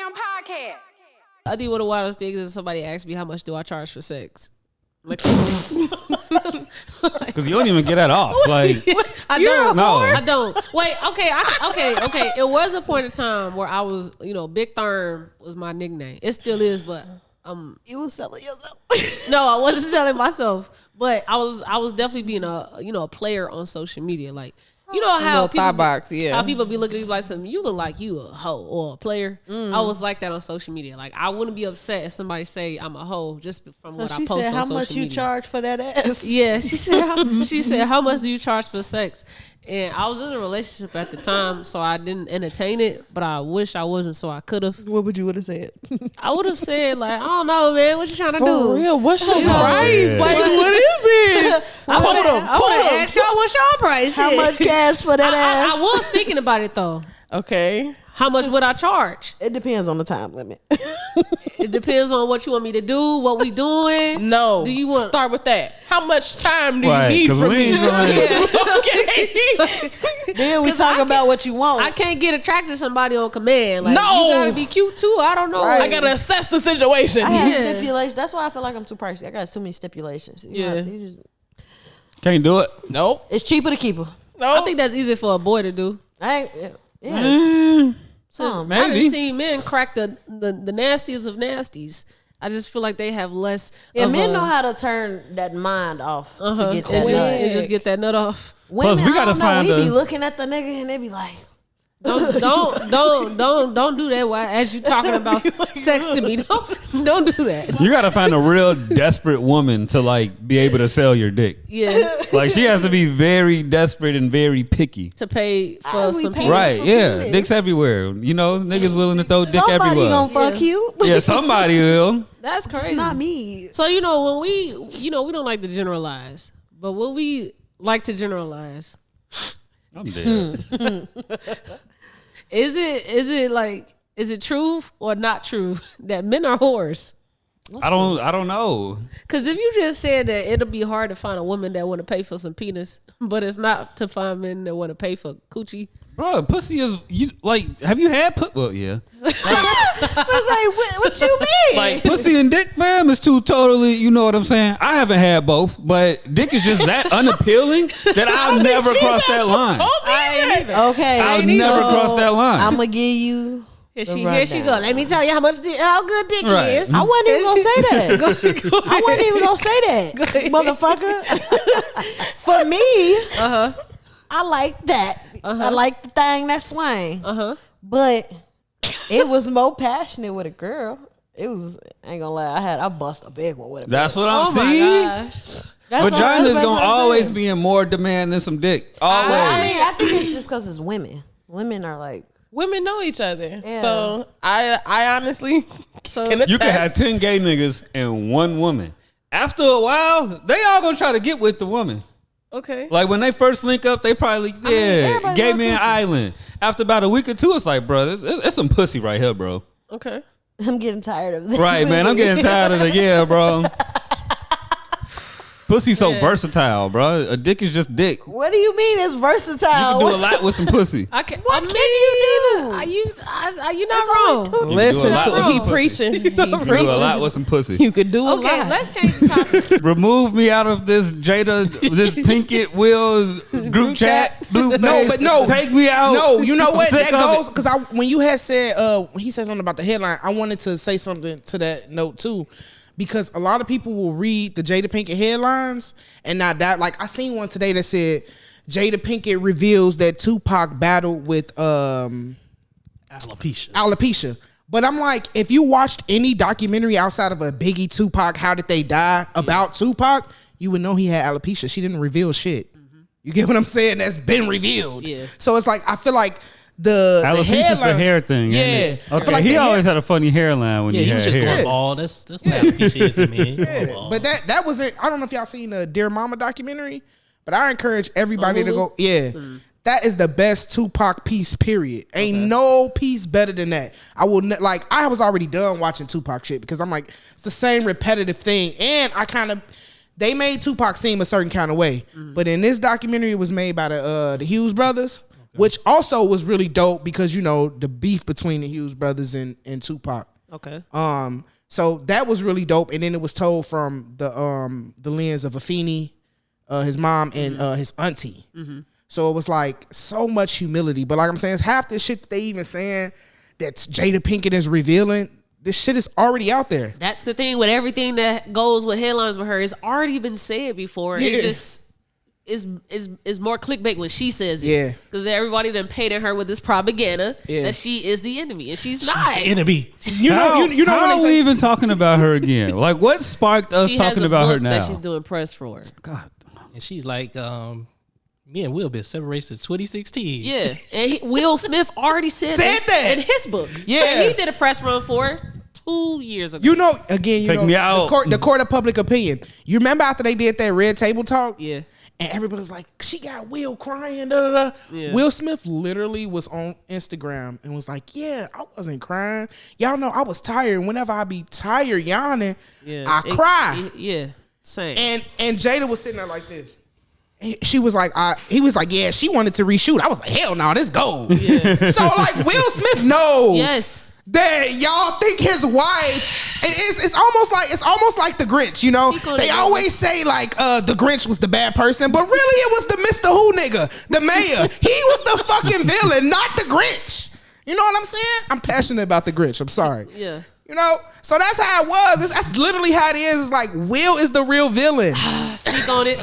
damn podcast. I think one of the wildest things is somebody asked me how much do I charge for sex. Because you don't even get that off. Like I don't. No. I don't. Wait. Okay. Okay. It was a point in time where I was, Big Therm was my nickname. It still is, but You was selling yourself. no, I wasn't selling myself. But I was definitely being a player on social media. Like, you know how people how people be looking at you like something. You look like you a hoe or a player. I was like that on social media. Like, I wouldn't be upset if somebody say I'm a hoe just from what I post on social media. She said, "How much you charge for that ass?" Yeah, she said, "How much do you charge for sex?" And I was in a relationship at the time, so I didn't entertain it. But I wish I wasn't, so I could have. What would you have said? I would have said like, "I don't know, man. What you trying to do?" For real, what's your price? price? Like, what is it? I want to ask y'all what's y'all price. How Shit. much cash for that ass? I was thinking about it though. Okay. How much would I charge? It depends on the time limit. It depends on what you want me to do, what we doing. No. Do you want start with that? How much time do Right, you need 'cause from we me? ain't going- Okay. Then we 'Cause talk I about what you want. I can't get attracted to somebody on command. Like, No. you gotta be cute too. I don't know. Right. I gotta assess the situation. I have Yeah. stipulations. That's why I feel like I'm too pricey. I got too many stipulations. Can't do it. Nope. It's cheaper to keep her. Nope. I think that's easy for a boy to do. I ain't, I Maybe. done seen men crack the nastiest of nasties. I just feel like they have less. Yeah, of men a, know how to turn that mind off to get that and nut. just get that nut off. Women, Plus, we gotta I don't know. find We be a- looking at the nigga and they be like, Don't do that while as you talking about sex to me. Don't do that. You gotta find a real desperate woman to like be able to sell your dick. Yeah, Like she has to be very desperate and very picky. to pay for As we some pay people. Right, for yeah. penis. Dicks everywhere. You know, niggas willing to throw dick somebody everywhere. gonna fuck you. Yeah, somebody will. That's crazy. It's not me. So when we we don't like to generalize, but when we like to generalize, I'm dead. is it true or not true that men are whores? I don't know. Because if you just said that it'll be hard to find a woman that want to pay for some penis, but it's not to find men that want to pay for coochie. Bro, pussy is have you had well, yeah. It's like, what you mean? Like pussy and dick, fam, is two totally, you know what I'm saying? I haven't had both, but dick is just that unappealing that I'll never cross that line. Okay, I'll never cross that line. I'm gonna give you. Here she go. Let me tell you how good dick Right. is. I wasn't even gonna say that. I wasn't even gonna say that, ahead. motherfucker. For me, I like that. I like the thing that swing. But it was more passionate with a girl. It was, I ain't gonna lie, I bust a big one with it. That's what I'm Oh my saying. gosh. Vagina's gonna always be in more demand than some dick. Always. I think it's just because it's women. Women are like, Women know each other. Yeah. So I honestly can You can attest. have 10 gay niggas and one woman. After a while, they all gonna try to get with the woman. Okay. Like when they first link up, they probably everybody gay love man coochie. island. After about a week or two, it's like, bro, it's some pussy right here, bro. Okay. I'm getting tired of this. Right, man, I'm getting tired of it. Yeah, bro. Pussy's so versatile, bro. A dick is just dick. What do you mean it's You versatile? can do a lot with some pussy. I can. What can you do? You're not It's only wrong. two- You can do a Listen, lot so with he some pussy. preaching. He You can do a preaching. lot with some pussy. You could do a Okay, lot. let's change the topic. Remove me out of this this Pinkett Will group chat. Blue No, but no. Take me out. No, you know I'm what? sick That of goes it. because when you had said he said something about the headline, I wanted to say something to that note too, because a lot of people will read the Jada Pinkett headlines and not that. Like I seen one today that said Jada Pinkett reveals that Tupac battled with alopecia. But I'm like, if you watched any documentary outside of a Biggie Tupac, How Did They Die about Tupac, you would know he had alopecia. She didn't reveal shit. You get what I'm saying? That's been revealed. Yeah. So it's like I feel like the Alopecia's the headlines- hair thing. Yeah. Ain't it? I Okay. feel like He the always had a funny hairline when Yeah, he he had was just hair. going bald. That's what alopecia is to me. Yeah. But that wasn't. I don't know if y'all seen the Dear Mama documentary, but I encourage everybody to go. Yeah. That is the best Tupac piece, period. Ain't no piece better than that. I will like. I was already done watching Tupac shit because I'm like, it's the same repetitive thing, and they made Tupac seem a certain kind of way. But in this documentary, it was made by the Hughes brothers. which also was really dope because, you know, the beef between the Hughes brothers and Tupac. Okay. So that was really dope. And then it was told from the lens of Afeni, his mom, and his auntie. Mm-hmm. So it was like so much humility. But like I'm saying, it's half this shit that they even saying that Jada Pinkett is revealing. This shit is already out there. That's the thing with everything that goes with headlines with her. It's already been said before. Yeah. It's just is more clickbait when she says it. Yeah. Because everybody done painted her with this propaganda that she is the enemy, and she's not. The enemy. You know how are we even talking about her again? Like, what sparked us talking about her now? That she's doing press for. God. And she's like, me and Will been separated since 2016. Yeah, and Will Smith already said that in his book. Yeah, and he did a press run for it 2 years ago. You know, again, Take me out. The court of public opinion. You remember after they did that Red Table Talk? Yeah. And everybody was like, she got Will crying. Da, da, da. Yeah. Will Smith literally was on Instagram and was like, yeah, I wasn't crying. Y'all know I was tired. And whenever I be tired yawning, I cry. Yeah, same. And Jada was sitting there like this. She was like, he was like, yeah, she wanted to reshoot. I was like, hell no, this gold. Yeah. So like Will Smith knows that y'all think his wife. It's almost like the Grinch. You know, they always say like the Grinch was the bad person, but really it was the Mr. Who nigga, the mayor. He was the fucking villain, not the Grinch. You know what I'm saying? I'm passionate about the Grinch. I'm sorry. Yeah. You know, so that's how it was. That's literally how it is. It's like Will is the real villain. Speak on it.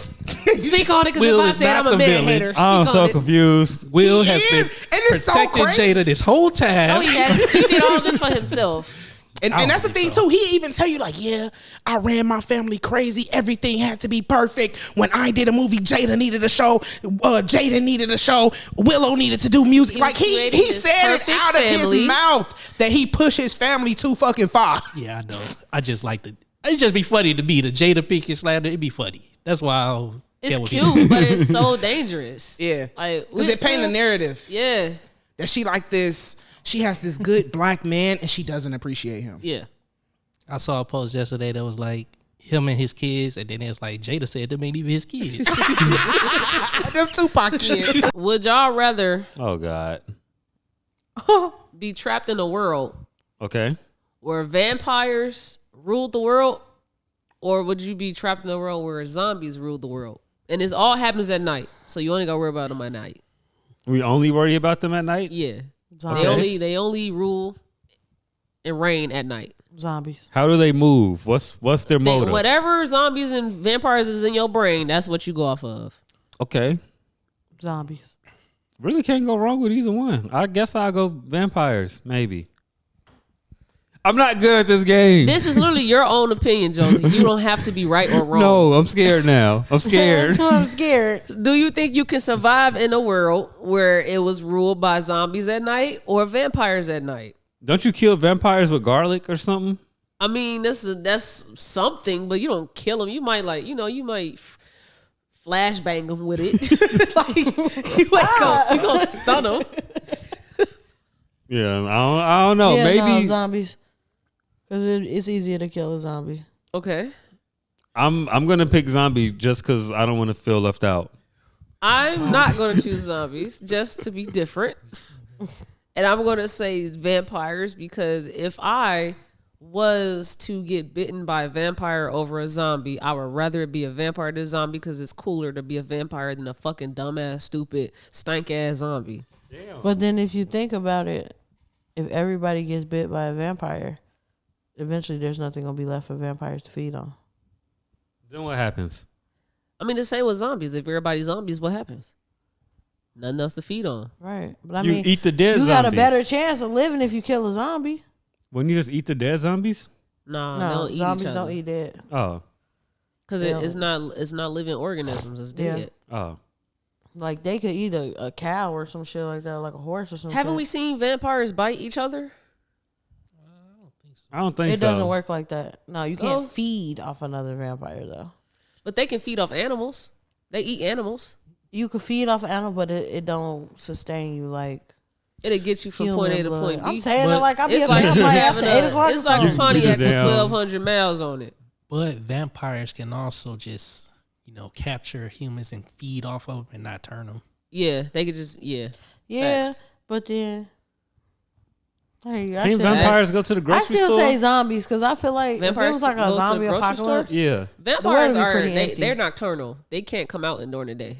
Speak on it, because if I said I'm a man hater, I'm so confused. Will has been protecting Jada this whole time. No, he hasn't. He did all this for himself. And that's the thing too. He even tell you like, yeah, I ran my family crazy. Everything had to be perfect. When I did a movie, Jada needed a show. Jada needed a show. Willow needed to do music. Like he said it out of his mouth that he pushed his family too fucking far. Yeah, I know. I just like the. It just be funny to me. The Jada Pinkett slander. It'd be funny. That's why it's cute, but it's so dangerous. Yeah, like because it paint a narrative. Yeah, that she like this. She has this good black man and she doesn't appreciate him. Yeah. I saw a post yesterday that was like him and his kids, and then it was like Jada said them ain't even his kids. Them Tupac kids. Would y'all rather Oh God. be trapped in a world where vampires ruled the world, or would you be trapped in a world where zombies ruled the world? And this all happens at night, so you only gotta worry about them at night. We only worry about them at night? Yeah. They only rule and reign at night. Zombies. How do they move? What's their motive? Whatever zombies and vampires is in your brain, that's what you go off of. Okay. Zombies. Really can't go wrong with either one. I guess I'll go vampires, maybe. I'm not good at this game. This is literally your own opinion, Jolie. You don't have to be right or wrong. No, I'm scared now. I'm scared. I'm scared. Do you think you can survive in a world where it was ruled by zombies at night or vampires at night? Don't you kill vampires with garlic or something? I mean, that's something, but you don't kill them. You might flashbang them with it. Like you gonna stun them. Yeah, I don't know. Yeah, maybe no, zombies. Because it's easier to kill a zombie. Okay. I'm gonna pick zombie just because I don't want to feel left out. I'm not gonna choose zombies just to be different, and I'm gonna say vampires because if I was to get bitten by a vampire over a zombie, I would rather it be a vampire than a zombie because it's cooler to be a vampire than a fucking dumbass, stupid, stank ass zombie. Damn. But then if you think about it, if everybody gets bit by a vampire, eventually there's nothing gonna be left for vampires to feed on. Then what happens? I mean, the same with zombies. If everybody's zombies, what happens? Nothing else to feed on. Right. But I You mean, eat the dead you zombies. got a better chance of living if you kill a zombie. Wouldn't you just eat the dead zombies? No, No, zombies don't eat dead. Oh. because it's not living organisms. It's dead. Yeah. Oh. Like they could eat a cow or some shit like that, like a horse or something. Haven't we seen vampires bite each other? I don't think so. It doesn't work like that. No, you can't feed off another vampire though. But they can feed off animals. They eat animals. You could feed off an animal, but it don't sustain you like. It'll get you from point A to point B. I'm saying it like I'll be It's a like vampire after 8 o'clock. It's like a Pontiac with Damn. 1,200 miles on it. But vampires can also just, capture humans and feed off of them and not turn them. Yeah, they could just, yeah. Yeah, Facts. but then. Hey, Can't vampires go to the grocery store? I still say zombies because I feel like Vampires if it was like go a to zombie grocery apocalypse, store? Yeah. Vampires would be are pretty empty. they're nocturnal. They can't come out during the day.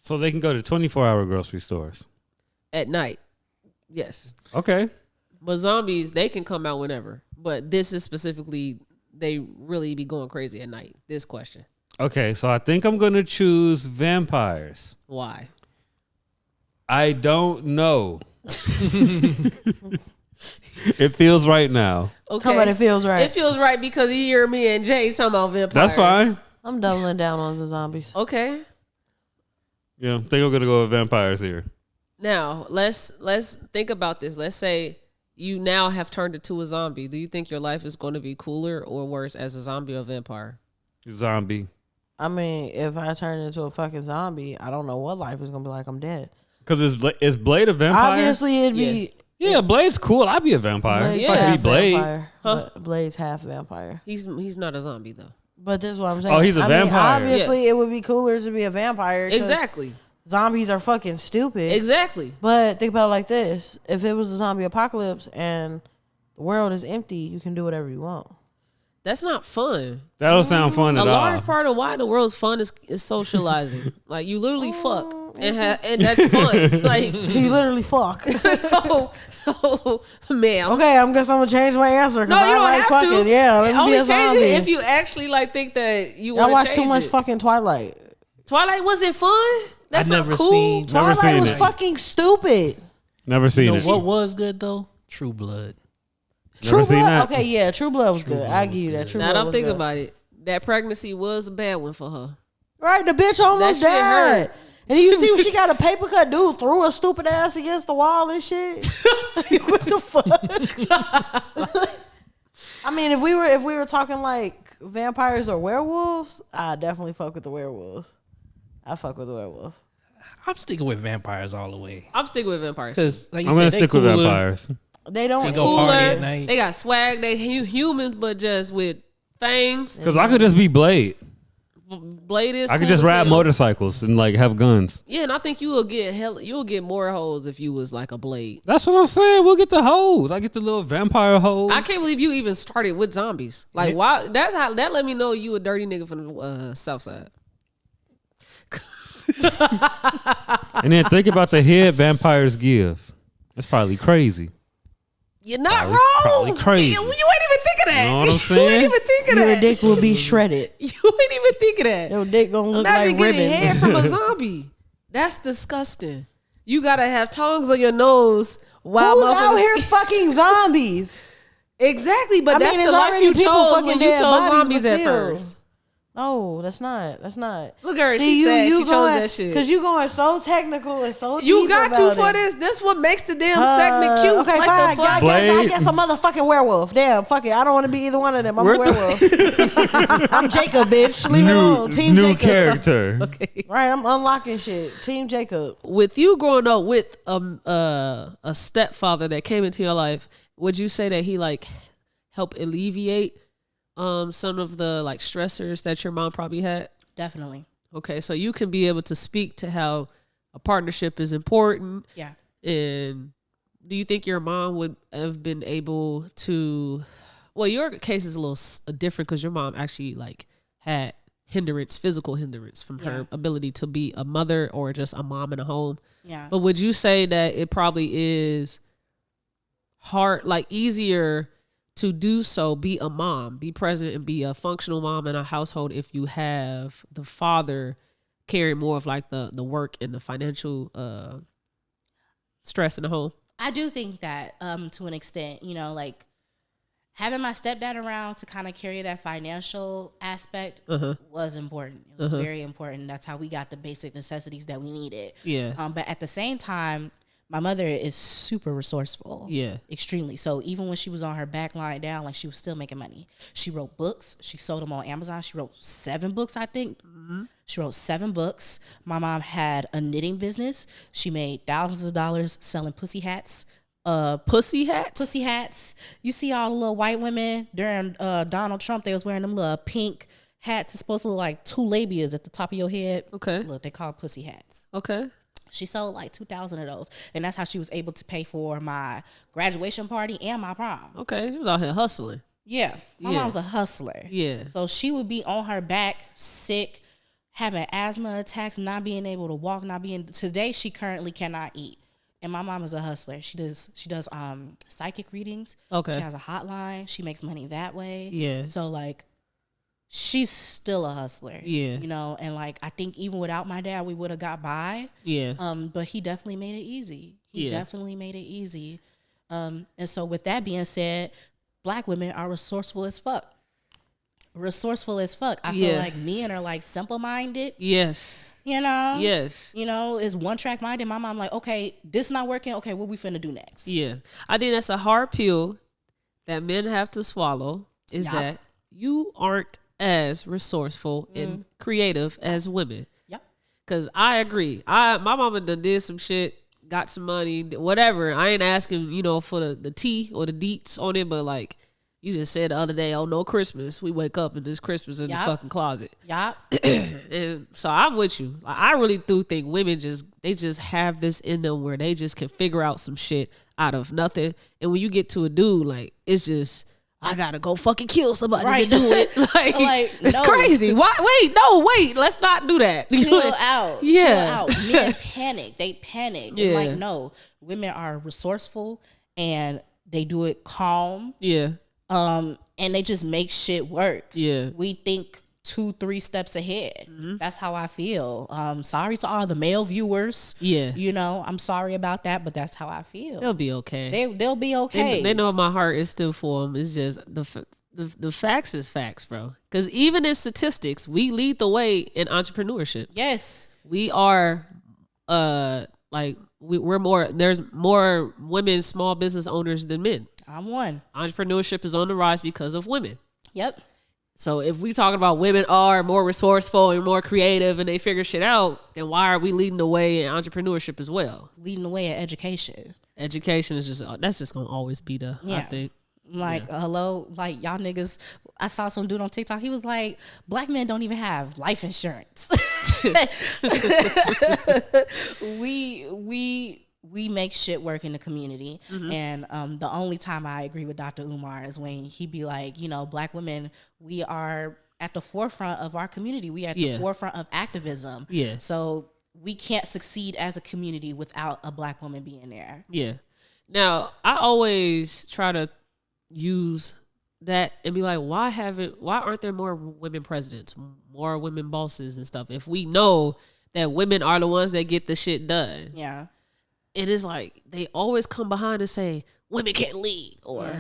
So they can go to 24-hour grocery stores. At night, yes. Okay. But zombies, they can come out whenever. But this is specifically, they really be going crazy at night. This question. Okay, so I think I'm going to choose vampires. Why? I don't know. It feels right now. Okay. How about it feels right? It feels right because you hear me and Jay talking about vampires. That's fine. I'm doubling down on the zombies. Okay. Yeah, I think I'm going to go with vampires here. Now, let's think about this. Let's say you now have turned into a zombie. Do you think your life is going to be cooler or worse as a zombie or vampire? Zombie. I mean, if I turn into a fucking zombie, I don't know what life is gonna be like. I'm dead. Because is Blade a vampire? Obviously, it'd be. Yeah, Blade's cool. I'd be a vampire. Blade's If I could half be Blade. vampire, but Blade's half vampire. He's not a zombie though. But this is what I'm saying. Oh, he's a vampire. Mean, obviously, Yes. it would be cooler to be a vampire. 'cause Exactly. Zombies are fucking stupid. Exactly. But think about it like this: if it was a zombie apocalypse and the world is empty, you can do whatever you want. That's not fun. That don't sound fun A at all. large part of why the world's fun is socializing. Like you literally fuck and that's fun. Like You literally fuck. so ma'am. Okay, I guess I'm gonna change my answer. No, Cause you I don't like have fucking. to. Yeah, let me Only be a change zombie. it if you actually like think that you I want to watched change too much it. fucking Twilight. Twilight wasn't fun. That's I not never cool. seen- Never Twilight seen was it. fucking stupid. Never seen You know it. what was good though? True Blood. Never True seen Blood. that. Okay, yeah, True Blood was good. I give you that. True Now Blood that I'm was thinking good. about it, that pregnancy was a bad one for her. Right, the bitch almost That shit died. hurt. And you see when she got a paper cut dude threw her stupid ass against the wall and shit. What the fuck? I mean, if we were talking like vampires or werewolves, I definitely fuck with the werewolves. I fuck with the werewolf. I'm sticking with vampires all the way. I'm sticking with vampires. Because like you I'm said, going to they stick with cooler. vampires. They don't They go party Cooler. at night. They got swag. They humans, but just with fangs. Because I could just be Blade. Blade is. I could cool just as ride hell. motorcycles and like have guns. Yeah, and I think you'll get more hoes if you was like a Blade. That's what I'm saying. We'll get the hoes. I get the little vampire hoes. I can't believe you even started with zombies. Like, why? That's how that let me know you a dirty nigga from the South Side. And then think about the head vampires give. That's probably crazy. You're not Probably- wrong. probably crazy. You ain't even think of that. You know what I'm You saying? ain't even think of Your that. dick will be shredded. You ain't even think of that. Your dick gonna look Imagine like getting head ribbons. from a zombie. That's disgusting. You gotta have tongues on your nose while Who's out motherfuckers- here fucking zombies? Exactly, but I mean, that's there's the life already you people chose fucking when you dead chose bodies, zombies but at still. first. No, that's not. Look at her. She said she chose that shit. Because you going so technical and so You deep got about to for it. this. This what makes the damn segment cute. Okay, Like fine. the fuck? I guess a motherfucking werewolf. Damn, fuck it. I don't want to be either one of them. I'm a werewolf. I'm Jacob, bitch. Leave me alone. Team new Jacob. character. Okay. Right, I'm unlocking shit. Team Jacob. With you growing up with a stepfather that came into your life, would you say that he like helped alleviate some of the like stressors that your mom probably had? Definitely. Okay, so you can be able to speak to how a partnership is important. Yeah. And do you think your mom would have been able to? Well, your case is a little different because your mom actually like had physical hindrance from her ability to be a mother or just a mom in a home. Yeah. But would you say that it probably is hard, like easier to do so, be a mom, be present and be a functional mom in a household if you have the father carry more of like the work and the financial stress in the home? I do think that to an extent, you know, like having my stepdad around to kind of carry that financial aspect was important. It was very important. That's how we got the basic necessities that we needed. Yeah. But at the same time, my mother is super resourceful. Yeah. Extremely. So even when she was on her back lying down, like she was still making money. She wrote books. She sold them on Amazon. She wrote 7 books, I think. She wrote 7 books. My mom had a knitting business. She made thousands of dollars selling pussy hats. Pussy hats? Pussy hats. You see all the little white women during Donald Trump, they was wearing them little pink hats. It's supposed to look like 2 labias at the top of your head. Okay. Look, they call it pussy hats. Okay. She sold like 2,000 of those, and that's how she was able to pay for my graduation party and my prom. Okay, she was out here hustling. Yeah, my mom was a hustler. Yeah. So she would be on her back, sick, having asthma attacks, not being able to walk, today she currently cannot eat. And my mom is a hustler. She does psychic readings. Okay. She has a hotline. She makes money that way. Yeah. So like she's still a hustler. Yeah. You know, and like I think even without my dad we would have got by. Yeah. But he definitely made it easy. He Yeah. definitely made it easy. And so with that being said, Black women are resourceful as fuck. I feel like men are like simple minded. Yes. You know? Yes. You know, is one track minded. My mom like, okay, this not working. Okay, what we finna do next? Yeah. I think that's a hard pill that men have to swallow is Yup. that you aren't as resourceful and creative as women. Yep. Cause I agree. My mama did some shit, got some money, whatever. I ain't asking, for the tea or the deets on it, but like you just said the other day, oh no Christmas. We wake up and there's Christmas in the fucking closet. Yup. And so I'm with you. I really do think women just have this in them where they just can figure out some shit out of nothing. And when you get to a dude, like it's just I gotta go fucking kill somebody to do it. Like it's crazy. Why? Wait. Let's not do that. Chill out. Yeah. Chill out. Men panic. They panic. Yeah. And like, no, women are resourceful and they do it calm. Yeah. And they just make shit work. Yeah. We think 2-3 steps ahead. Mm-hmm. That's how I feel. Sorry to all the male viewers. Yeah. I'm sorry about that, but that's how I feel. They'll be okay. They'll be okay. They know my heart is still for them. It's just the facts is facts, bro. Because even in statistics, we lead the way in entrepreneurship. Yes. We are we're more. There's more women small business owners than men. I'm one. Entrepreneurship is on the rise because of women. Yep. So if we talking about women are more resourceful and more creative and they figure shit out, then why are we leading the way in entrepreneurship as well? Leading the way in education. Education is that's just gonna always be I think. Like, hello, like y'all niggas. I saw some dude on TikTok. He was like, Black men don't even have life insurance. We make shit work in the community. And the only time I agree with Dr. Umar is when he be like, Black women, we are at the forefront of our community. We are at the forefront of activism. Yeah. So we can't succeed as a community without a Black woman being there. Yeah. Now, I always try to use that and be like, why aren't there more women presidents, more women bosses and stuff? If we know that women are the ones that get the shit done. Yeah. It is like they always come behind and say women can't lead or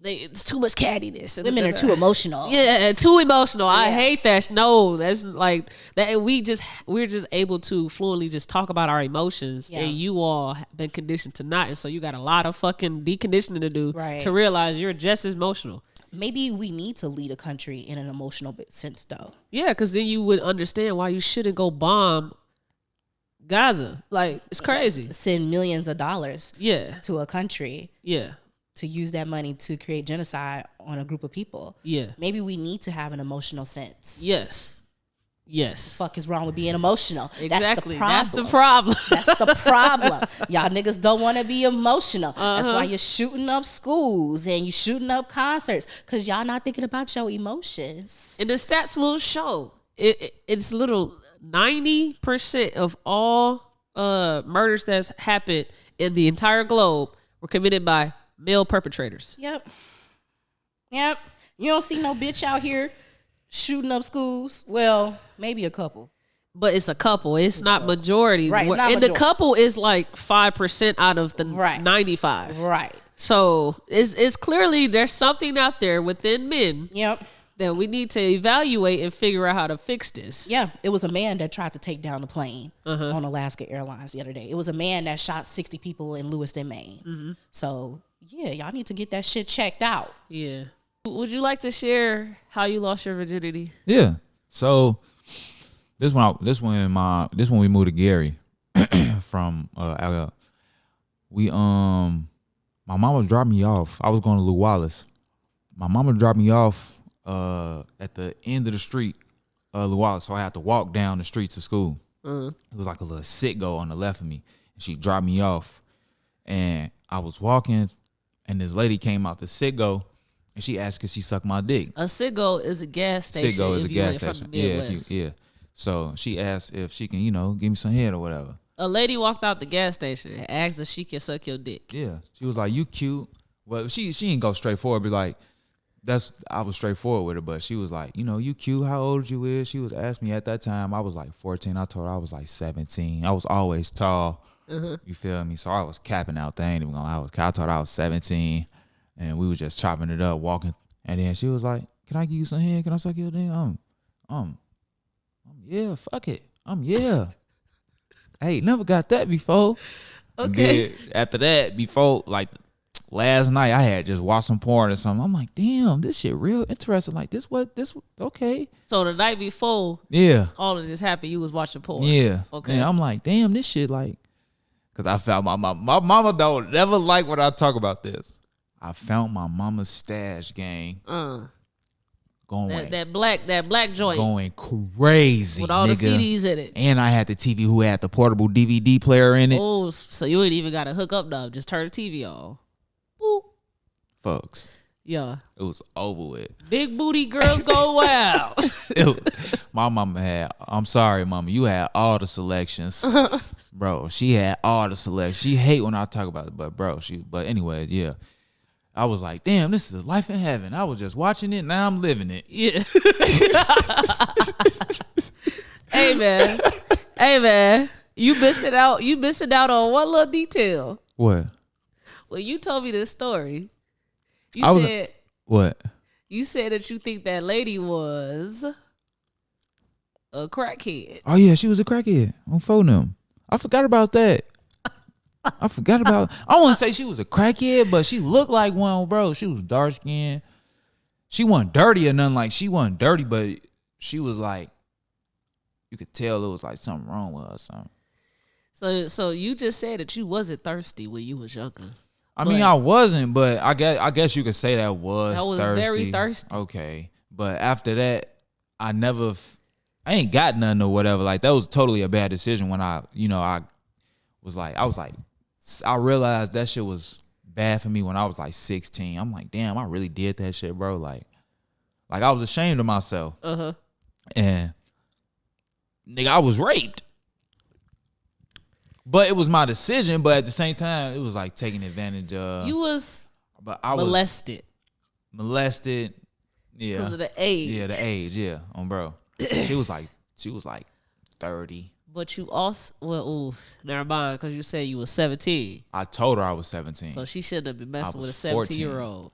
it's too much cattiness. Women are too emotional. Yeah, too emotional. Yeah. I hate that. No, that's like that. We're just able to fluently just talk about our emotions, and you all have been conditioned to not. And so you got a lot of fucking deconditioning to do to realize you're just as emotional. Maybe we need to lead a country in an emotional sense, though. Yeah, because then you would understand why you shouldn't go bomb Gaza. Like, it's crazy. Send millions of dollars to a country. Yeah. To use that money to create genocide on a group of people. Yeah. Maybe we need to have an emotional sense. Yes. Yes. Fuck is wrong with being emotional? Exactly. That's the problem. That's the problem. Y'all niggas don't want to be emotional. That's why you're shooting up schools and you're shooting up concerts, because y'all not thinking about your emotions. And the stats will show. It's little 90% of all murders that's happened in the entire globe were committed by male perpetrators. Yep. You don't see no bitch out here shooting up schools. Well, maybe a couple. But it's a couple. It's not majority. Right. It's not and majority. the couple is like 5% out of the 95. Right. So it's clearly there's something out there within men. Yep. That we need to evaluate and figure out how to fix this. Yeah, it was a man that tried to take down a plane on Alaska Airlines the other day. It was a man that shot 60 people in Lewiston, Maine. So, yeah, y'all need to get that shit checked out. Yeah. Would you like to share how you lost your virginity? Yeah. So when we moved to Gary from my mama dropped me off. I was going to Lew Wallace. My mama dropped me off at the end of the street, Lew Wallace, so I had to walk down the street to school. It was like a little sitgo on the left of me. And she dropped me off. And I was walking, and this lady came out the sitgo, and she asked, could she suck my dick? A sitgo is a gas station. Sitgo is a gas from station. the Midwest. Yeah. So she asked if she can, give me some head or whatever. A lady walked out the gas station and asked if she can suck your dick. Yeah. She was like, you cute. Well, she ain't go straight forward, be like, I was straightforward with her, but she was like, you cute, how old you is? She was asking me at that time, I was like 14. I told her I was like 17. I was always tall. You feel me? So I was capping out there. I ain't even gonna lie. I told her I was 17, and we was just chopping it up, walking. And then she was like, can I give you some head? Can I suck your dick? Yeah, fuck it. Yeah. Hey, never got that before. Okay. Then after that, before, like, last night, I had just watched some porn or something. I'm like, damn, this shit real interesting. Like, okay. So the night before all of this happened, you was watching porn. Yeah. Okay. And I'm like, damn, this shit, like, because I found my mama don't never like when I talk about this. I found my mama's stash gang going that black joint going crazy with all nigga. the CDs in it. And I had the TV who had the portable DVD player in it. Oh, so you ain't even got to hook up though. Just turn the TV on. Boop. Folks. Yeah. It was over with. Big booty girls go wild. My mama had, I'm sorry, mama, you had all the selections. Bro, she had all the selections. She hate when I talk about it, but but anyways, yeah. I was like, damn, this is life in heaven. I was just watching it, now I'm living it. Yeah. Hey man. You missing out on one little detail. What? When you told me this story, what? You said that you think that lady was a crackhead. Oh yeah, she was a crackhead on phone them. I forgot about that. I wouldn't say she was a crackhead, but she looked like one, bro. She was dark skinned. She wasn't dirty or nothing. Like, she wasn't dirty, but she was like, you could tell it was like something wrong with her or something. So you just said that you wasn't thirsty when you was younger. I mean, I wasn't, but I guess you could say that was thirsty. Very thirsty. Okay. But after that, I ain't got nothing or whatever. Like, that was totally a bad decision when I realized that shit was bad for me when I was like 16. I'm like, damn, I really did that shit, bro. Like I was ashamed of myself. And nigga, I was raped. But it was my decision, but at the same time, it was like taking advantage of. You was molested. Yeah. Because of the age. Yeah, the age, yeah. Bro. She was like 30. But you also, never mind, because you said you was 17. I told her I was 17. So she shouldn't have been messing with a 17-year-old.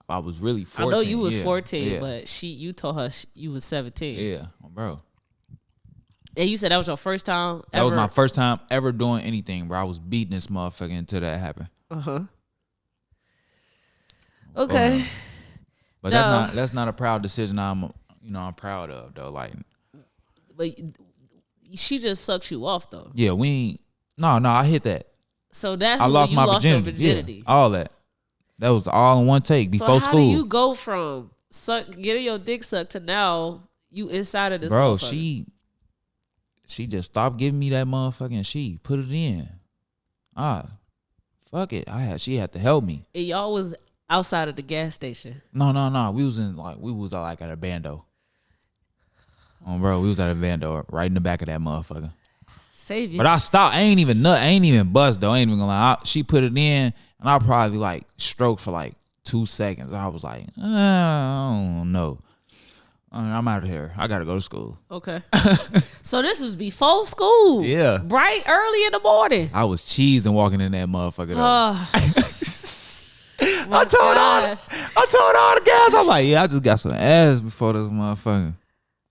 I was really 14. I know you was 14, but you told her you was 17. Yeah, bro. And you said that was your first time ever? That was my first time ever doing anything, bro. I was beating this motherfucker until that happened. Okay. But that's not a proud decision I'm proud of, though. Like, but she just sucked you off, though. Yeah, we ain't. No, I hit that. So that's I when lost you my lost virginity. your virginity. Yeah, all that. That was all in one take before so school. How do you go from getting your dick sucked to now you inside of this bro? motherfucker? She just stopped giving me that motherfucking she put it in. Fuck it. She had to help me. And y'all was outside of the gas station. No. We was at a bando. Bro, we was at a bando right in the back of that motherfucker. Save you. But I stopped. I ain't even bust though. I ain't even gonna lie. She put it in, and I probably like stroked for like 2 seconds. I was like, I don't know. I'm out of here. I gotta go to school. Okay. So this was before school. Yeah. Bright early in the morning. I was cheesing walking in that motherfucker though. I told all the guys, I'm like, yeah, I just got some ass before this motherfucker.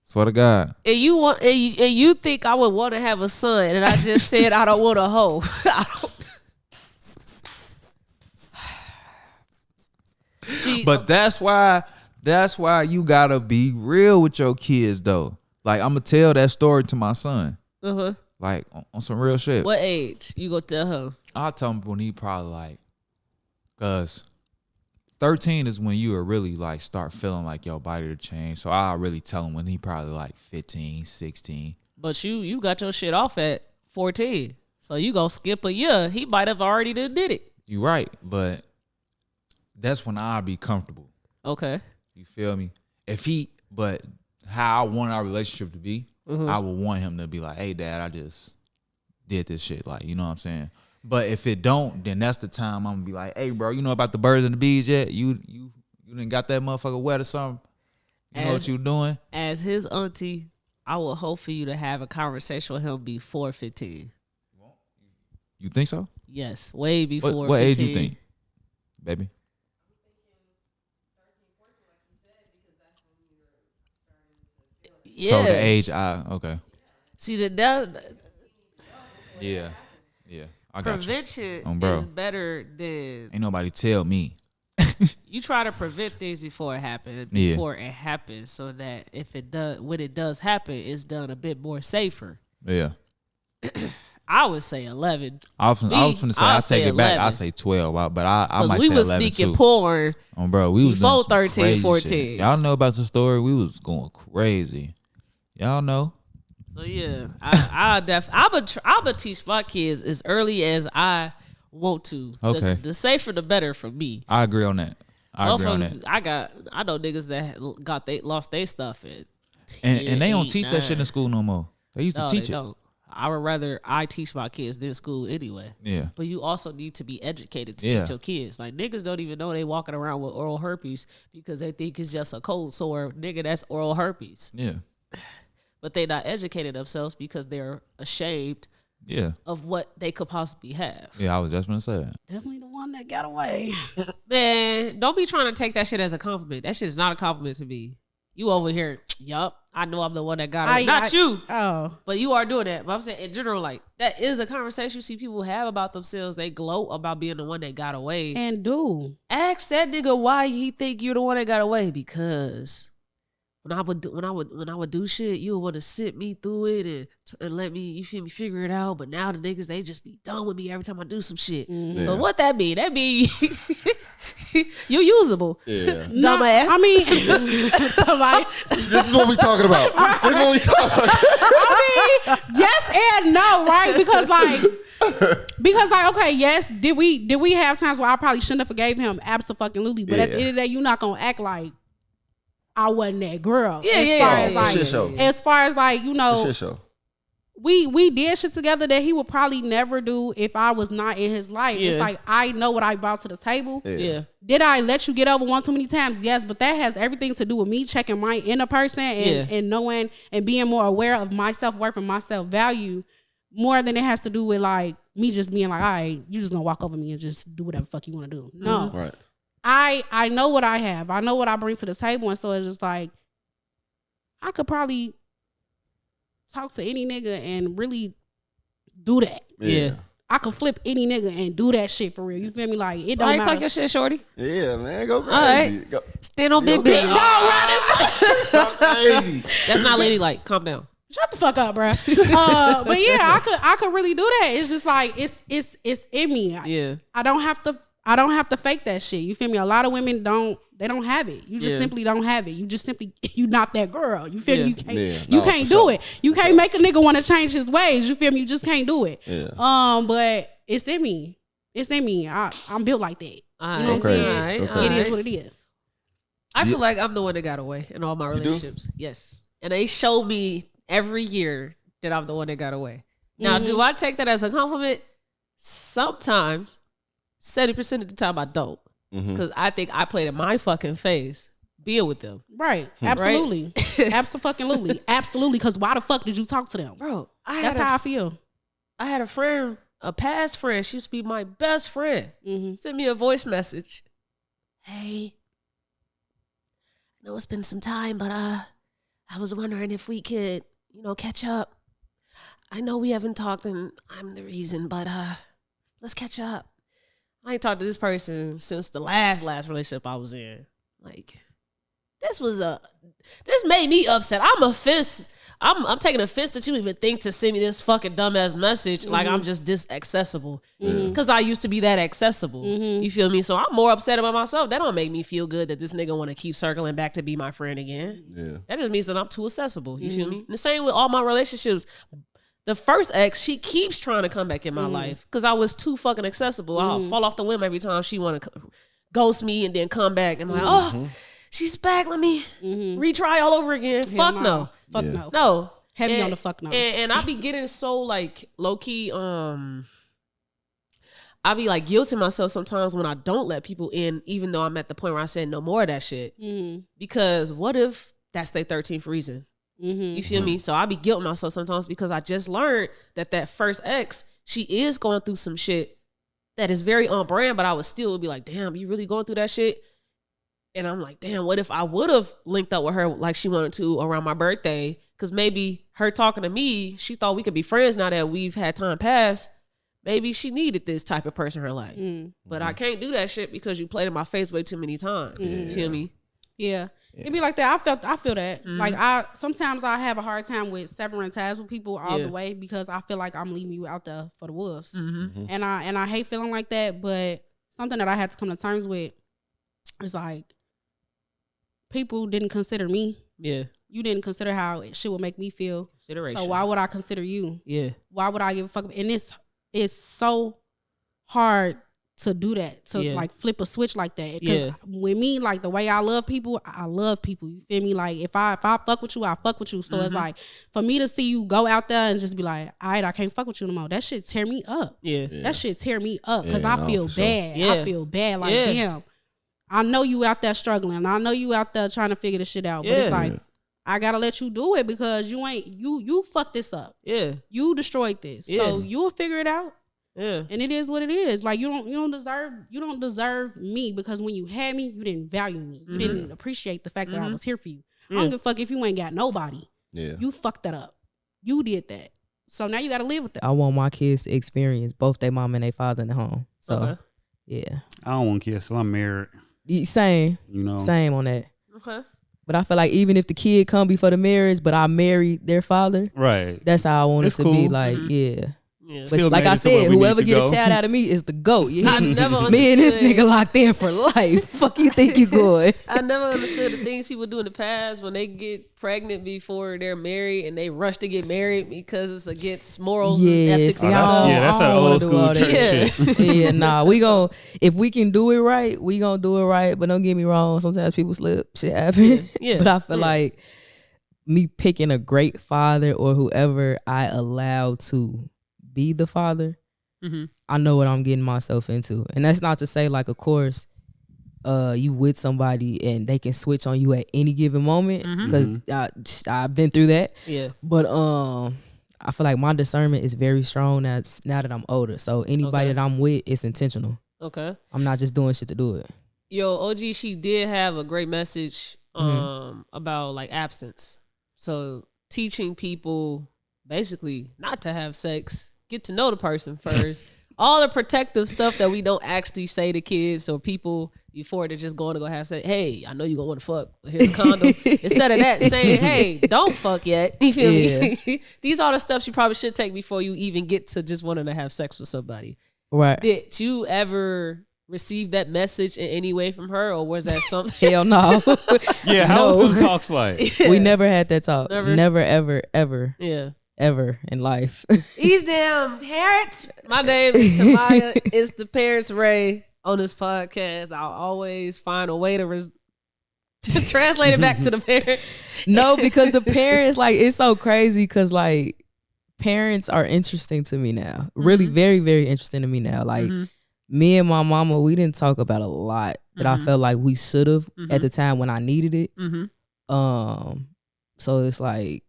Swear to God. And you think I would want to have a son, and I just said I don't want a hoe. See, but that's why you gotta be real with your kids though. Like, I'm gonna tell that story to my son. Like on some real shit. What age you gonna tell her? I'll tell him when he probably like, cause 13 is when you will really like start feeling like your body to change. So I'll really tell him when he probably like 15, 16. But you got your shit off at 14. So you go skip a year. He might have already did it. You right, but that's when I'll be comfortable. Okay. You feel me? But how I want our relationship to be, I would want him to be like, hey, Dad, I just did this shit. Like, you know what I'm saying? But if it don't, then that's the time I'm gonna be like, hey, bro, you know about the birds and the bees yet? You done got that motherfucker wet or something? You know what you doing? As his auntie, I would hope for you to have a conversation with him before 15. You think so? Yes, way before what 15. age you think, baby? Yeah. So the age okay. See, that Yeah. I got prevention you. is better than Ain't nobody tell me. you try to prevent things before it happens, so that if it does, when it does happen, it's done a bit more safer. Yeah. I would say 11. I was gonna say I take it back. I say 12, but I might say 11 we was sneaking porn. Bro, we was before doing 13, 14. Shit. Y'all know about the story? We was going crazy. Y'all know. So yeah, I'll teach my kids as early as I want to. Okay. The safer the better for me. I agree on that. I know niggas that lost their stuff at 10, and they don't 8, teach 9. that shit in school no more. They used to teach it. Don't. I would rather I teach my kids than school anyway. Yeah. But you also need to be educated to teach your kids. Like niggas don't even know they walking around with oral herpes because they think it's just a cold sore. Nigga, that's oral herpes. Yeah. But they not educated themselves because they're ashamed of what they could possibly have. Yeah, I was just gonna say that. Definitely the one that got away. Man, don't be trying to take that shit as a compliment. That shit's not a compliment to me. You over here, yup, I know I'm the one that got away. Not you. Oh. But you are doing that. But I'm saying in general, like, that is a conversation you see people have about themselves. They gloat about being the one that got away. And do. Ask that nigga why he think you're the one that got away. Because when I would do shit, you would want to sit me through it and let me, you feel me, figure it out. But now the niggas, they just be done with me every time I do some shit. Mm-hmm. So what that mean? That mean you usable. Yeah. Dumbass. I mean, somebody. This is what we talking about. This is what we talking about. I mean, yes and no, right? Because okay, yes, did we have times where I probably shouldn't have forgave him? Absolutely. But at the end of the day, you're not gonna act like I wasn't that girl. As far as like, you know, shit show. We did shit together that he would probably never do if I was not in his life. Yeah. It's like, I know what I brought to the table. Yeah. Did I let you get over one too many times? Yes, but that has everything to do with me checking my inner person and knowing and being more aware of my self-worth and my self-value more than it has to do with like me just being like, all right, you just gonna walk over me and just do whatever the fuck you want to do. No. Right. I know what I have. I know what I bring to the table, and so it's just like I could probably talk to any nigga and really do that. Yeah. I could flip any nigga and do that shit for real. You feel me? Like it don't matter. Talk your shit, shorty. Yeah, man, go crazy. All right. Go Stand on big bitch. crazy. That's not ladylike. Calm down. Shut the fuck up, bro. But yeah, I could really do that. It's just like it's in me. Yeah. I don't have to fake that shit. You feel me? A lot of women don't have it. You just simply don't have it. You just simply you not that girl. You feel me? You can't do it. You can't make a nigga want to change his ways. You feel me? You just can't do it. Yeah. But it's in me. It's in me. I'm built like that. You know what I'm saying? It is what it is. I feel like I'm the one that got away in all my relationships. Yes. And they show me every year that I'm the one that got away. Now, do I take that as a compliment? Sometimes. 70% of the time I don't. Because I think I played in my fucking face being with them. Right. Absolutely. Absolutely. Absolutely. Because why the fuck did you talk to them? Bro, that's how I feel. I had a friend, a past friend. She used to be my best friend. Send me a voice message. Hey, I know it's been some time, but I was wondering if we could, catch up. I know we haven't talked and I'm the reason, but let's catch up. I ain't talked to this person since the last relationship I was in. Like, this made me upset. I'm taking offense that you even think to send me this fucking dumbass message. Like I'm just this accessible. Because I used to be that accessible. You feel me? So I'm more upset about myself. That don't make me feel good that this nigga want to keep circling back to be my friend again. Yeah. That just means that I'm too accessible. You feel me? And the same with all my relationships. The first ex, she keeps trying to come back in my life because I was too fucking accessible. I'll fall off the whim every time she want to ghost me and then come back. And I'm like, oh, she's back. Let me retry all over again. Fuck no. Fuck no. No. Heavy on the fuck no. And I be getting so like low key, I be like guilting myself sometimes when I don't let people in, even though I'm at the point where I said no more of that shit. Because what if that's their 13th reason? You feel me? So I be guilting myself sometimes because I just learned that first ex, she is going through some shit that is very on brand, but I would still be like, damn, you really going through that shit? And I'm like, damn, what if I would have linked up with her like she wanted to around my birthday? Because maybe her talking to me, she thought we could be friends now that we've had time pass. Maybe she needed this type of person in her life. But I can't do that shit because you played in my face way too many times. You feel me? Yeah. It be like that. I feel that. Like sometimes I have a hard time with severing ties with people all the way because I feel like I'm leaving you out there for the wolves. And I hate feeling like that, but something that I had to come to terms with is like people didn't consider me. Yeah. You didn't consider how shit would make me feel. Consideration. So why would I consider you? Yeah. Why would I give a fuck? And it's so hard to do that, to like flip a switch like that. Because with me, like the way I love people. You feel me? Like if I fuck with you, I fuck with you. So it's like for me to see you go out there and just be like, all right, I can't fuck with you no more. That shit tear me up. Yeah. That shit tear me up because I feel bad. Sure. I feel bad. Like damn, I know you out there struggling. I know you out there trying to figure this shit out. But it's like I gotta let you do it because you fucked this up. Yeah. You destroyed this. Yeah. So you'll figure it out. Yeah. And it is what it is. Like you don't deserve me because when you had me, you didn't value me. You didn't appreciate the fact that I was here for you. I don't give a fuck if you ain't got nobody. Yeah. You fucked that up. You did that. So now you gotta live with that. I want my kids to experience both their mom and their father in the home. So yeah. I don't want kids till I'm married. Same. You know. Same on that. Okay. But I feel like even if the kid come before the marriage, but I married their father, right? That's how I want it to be. Like, yeah. But like I said, whoever get a child out of me is the GOAT. You hear me? Me and this nigga locked in for life. Fuck you think you good? I never understood the things people do in the past when they get pregnant before they're married and they rush to get married because it's against morals and ethics. That's an old school church shit. Yeah, nah. If we can do it right, we gonna do it right. But don't get me wrong, sometimes people slip. Shit happens. Yeah. But I feel like me picking a great father or whoever I allow to be the father, I know what I'm getting myself into. And that's not to say like, of course, you with somebody and they can switch on you at any given moment because I've been through that. Yeah. But I feel like my discernment is very strong now that I'm older. So anybody that I'm with, it's intentional. Okay. I'm not just doing shit to do it. Yo, OG, she did have a great message about like absence. So teaching people basically not to have sex. Get to know the person first. All the protective stuff that we don't actually say to kids or people before they're just going to go have sex. Hey, I know you're going to want to fuck. Here's a condom. Instead of that, saying, hey, don't fuck yet. You feel me? These are the steps you probably should take before you even get to just wanting to have sex with somebody. Right. Did you ever receive that message in any way from her, or was that something? Hell no. Yeah, how was the talks like? We never had that talk. Never, ever, ever. Yeah. Ever in life. These damn parents. My name is Tamaya. It's the Parents Ray on this podcast. I'll always find a way to translate it back to the parents. No, because the parents, like, it's so crazy because like parents are interesting to me now. Really very, very interesting to me now. Like me and my mama, we didn't talk about a lot that I felt like we should have at the time when I needed it. So it's like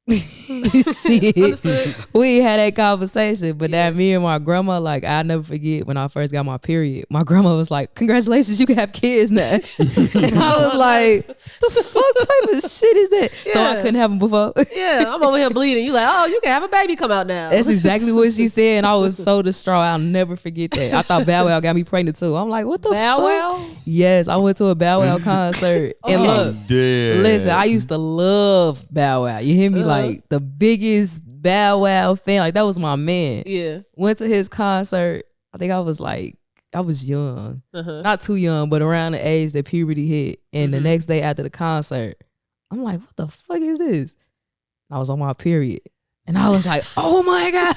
Shit. We had that conversation, but that me and my grandma, like, I never forget when I first got my period. My grandma was like, "Congratulations, you can have kids now." And I was like, "The fuck type of shit is that?" So I couldn't have them before. Yeah, I'm over here bleeding. You like, oh, you can have a baby come out now. That's exactly what she said, and I was so distraught. I'll never forget that. I thought Bow Wow got me pregnant too. I'm like, what the Bow fuck? Wow? Yes, I went to a Bow Wow concert, and look, listen, I used to love Bow Wow. You hear me? Like the biggest Bow Wow fan. Like that was my man. Yeah. Went to his concert. I think I was young, not too young, but around the age that puberty hit. And the next day after the concert, I'm like, what the fuck is this? I was on my period. And I was like, oh my God.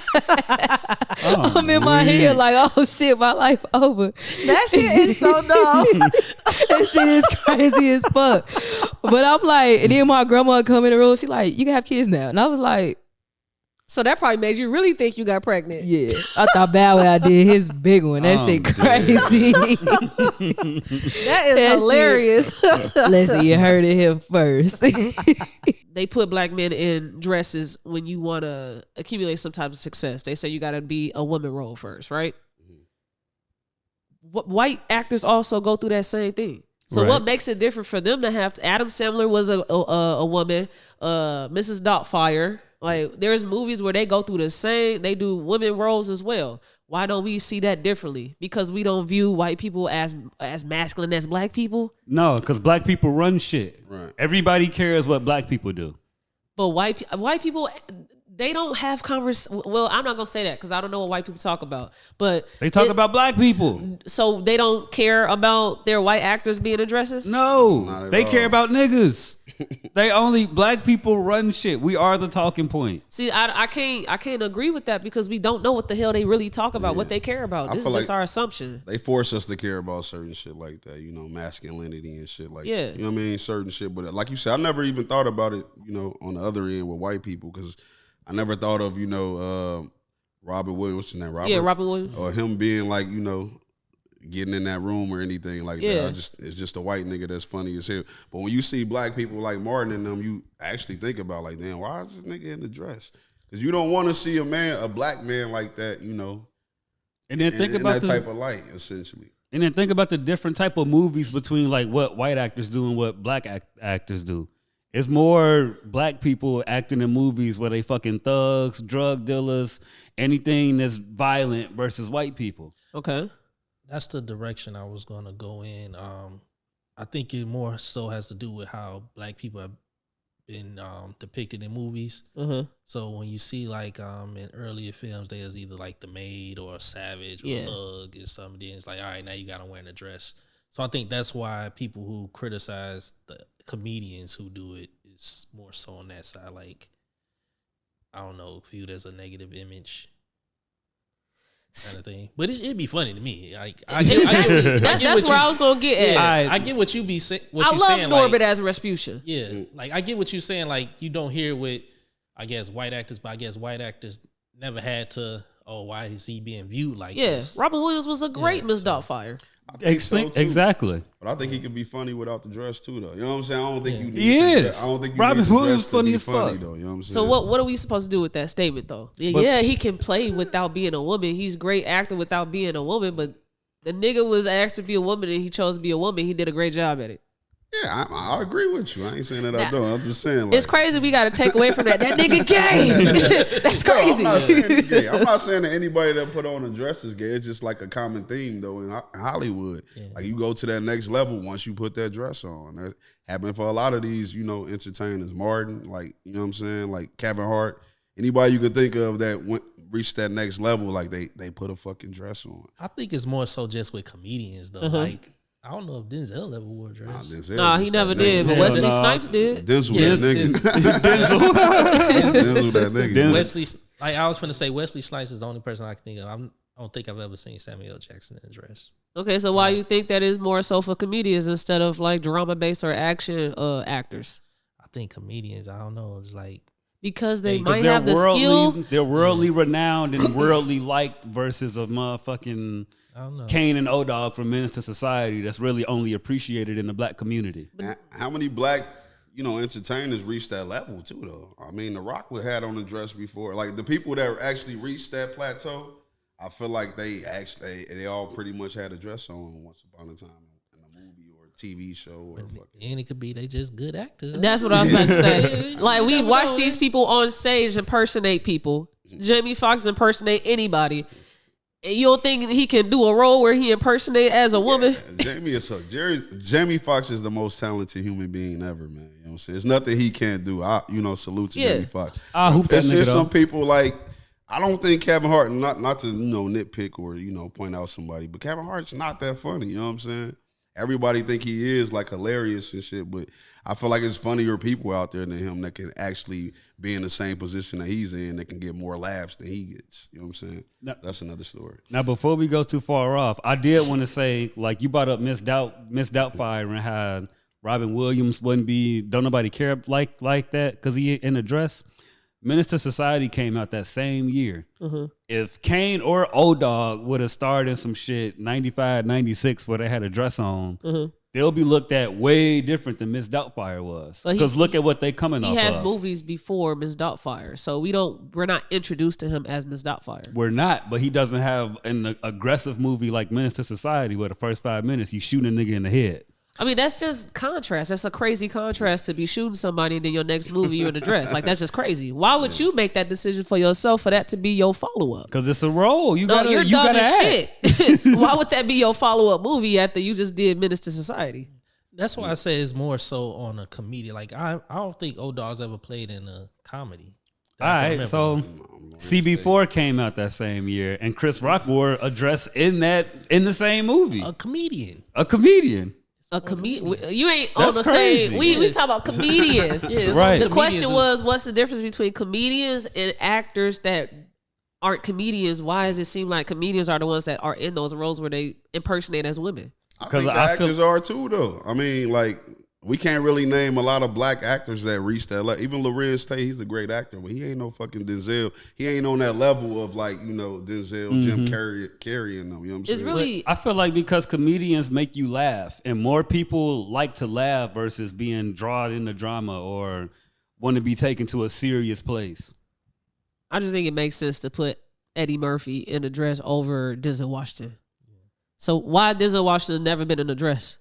I'm in my head like, oh shit, my life over. That shit is so dumb. That shit is crazy as fuck. But I'm like, and then my grandma come in the room, she like, you can have kids now. And I was like, so that probably made you really think you got pregnant. yeah. I thought Bow Wow did his big one. That shit crazy. That is hilarious. Listen, you heard it here first. They put black men in dresses when you want to accumulate some type of success. They say you got to be a woman role first, right? White actors also go through that same thing. So what makes it different for them to have to? Adam Sandler was a woman. Mrs. Doubtfire. Like there's movies where they go through the same. They do women roles as well. Why don't we see that differently? Because we don't view white people as masculine as black people? No, because black people run shit. Right. Everybody cares what black people do. But white people, they don't have Well, I'm not gonna say that because I don't know what white people talk about. But They talk about black people. So they don't care about their white actors being in dresses? No, they care about niggas. Black people run shit. We are the talking point. See, I can't agree with that because we don't know what the hell they really talk about, what they care about. This is just our assumption. They force us to care about certain shit like that, masculinity and shit like that. You know what I mean? Certain shit. But like you said, I never even thought about it, on the other end with white people because I never thought of, Robin Williams, what's his name? Robert? Yeah, Robin Williams. Or him being like, getting in that room or anything like that. It's just a white nigga that's funny as hell. But when you see black people like Martin and them, you actually think about like, damn, why is this nigga in the dress? Because you don't want to see a black man like that, and then think about that type of light, essentially. And then think about the different type of movies between like what white actors do and what black actors do. It's more black people acting in movies where they fucking thugs, drug dealers, anything that's violent versus white people. Okay. That's the direction I was going to go in. I think it more so has to do with how black people have been depicted in movies. So when you see like in earlier films, there's either like the maid or a savage or a thug and something. Then it's like, all right, now you got to wear a dress. So I think that's why people who criticize the comedians who do it is more so on that side. Like, I don't know, viewed as a negative image kind of thing. But it'd be funny to me. Like, that's where I was gonna get at. I get what you be saying. I love Norbert as Rasputia. Yeah, like I get what you're saying. Like you don't hear with, I guess, white actors, but I guess white actors never had to. Oh, why is he being viewed like this? Robin Williams was a great Miss Doubtfire. Exactly. But I think he could be funny without the dress too, though. You know what I'm saying? I don't think you need he is. I don't think you Robin need the Williams dress funny to be as fuck. though. You know what I'm saying? So what are we supposed to do with that statement though? He can play without being a woman. He's a great actor without being a woman, but the nigga was asked to be a woman and he chose to be a woman. He did a great job at it. Yeah, I agree with you. I ain't saying that I don't. I'm just saying. Like, it's crazy we got to take away from that. That nigga gay. That's crazy. I'm not saying that anybody that put on a dress is gay. It's just like a common theme, though, in Hollywood. Yeah. Like, you go to that next level once you put that dress on. That happened for a lot of these, entertainers. Martin, like, you know what I'm saying? Like, Kevin Hart. Anybody you can think of that reached that next level, like, they put a fucking dress on. I think it's more so just with comedians, though. Like, I don't know if Denzel ever wore a dress. Nah, he never did, but Wesley Snipes did. Denzel that nigga. Denzel that nigga. Wesley, like I was finna say, Wesley Snipes is the only person I can think of. I don't think I've ever seen Samuel L. Jackson in a dress. Okay, so why you think that is more so for comedians instead of like drama-based or action actors? I think comedians, I don't know, it's like because they might have the skill. They're worldly renowned and worldly liked versus a motherfucking Kane and O-Dog from Menace to Society that's really only appreciated in the black community. How many black, entertainers reach that level too, though. I mean, The Rock would had on the dress before. Like the people that actually reached that plateau, I feel like they all pretty much had a dress on once upon a time in a movie or a TV show or and it could be they just good actors. That's what I was about to say. Like we watch these people on stage impersonate people. Jamie Foxx impersonate anybody. And you don't think he can do a role where he impersonate as a woman? Jamie Foxx is the most talented human being ever, man. You know what I'm saying? There's nothing he can't do. Salute to Jamie Foxx. I hope that There's some people like, I don't think Kevin Hart, not to nitpick or point out somebody, but Kevin Hart's not that funny. You know what I'm saying? Everybody think he is like hilarious and shit, but I feel like it's funnier people out there than him that can actually be in the same position that he's in, that can get more laughs than he gets. You know what I'm saying? That's another story. Now, before we go too far off, I did want to say, like, you brought up Miss Doubtfire and how Robin Williams don't nobody care like that because he in a dress. Menace to Society came out that same year. Mm-hmm. If Kane or O-Dog would have starred in some shit 95, 96 where they had a dress on, they'll be looked at way different than Miss Doubtfire was. Because look at what they coming off of. He has movies before Miss Doubtfire, so we're not introduced to him as Miss Doubtfire. We're not, but he doesn't have an aggressive movie like Menace to Society where the first 5 minutes you shooting a nigga in the head. I mean, that's just contrast. That's a crazy contrast to be shooting somebody and then your next movie you're in a dress. Like, that's just crazy. Why would you make that decision for yourself for that to be your follow-up? Because it's a role. You're dumb as shit. Why would that be your follow-up movie after you just did Menace to Society? That's why I say it's more so on a comedian. Like, I don't think O-Dog's ever played in a comedy. All right, so CB4 came out that same year, and Chris Rock wore a dress in the same movie. A comedian. A comedian. You ain't on the same. We talk about comedians. Right. The question was, what's the difference between comedians and actors that aren't comedians? Why does it seem like comedians are the ones that are in those roles where they impersonate as women? I think the actors are too, though. I mean, like, we can't really name a lot of black actors that reached that level. Even Lorenz Tate, he's a great actor, but he ain't no fucking Denzel. He ain't on that level of, like, Denzel, Jim Carrey and them. You know what I'm saying? It's really, I feel like because comedians make you laugh, and more people like to laugh versus being drawn into drama or want to be taken to a serious place. I just think it makes sense to put Eddie Murphy in a dress over Denzel Washington. So why Denzel Washington never been in a dress?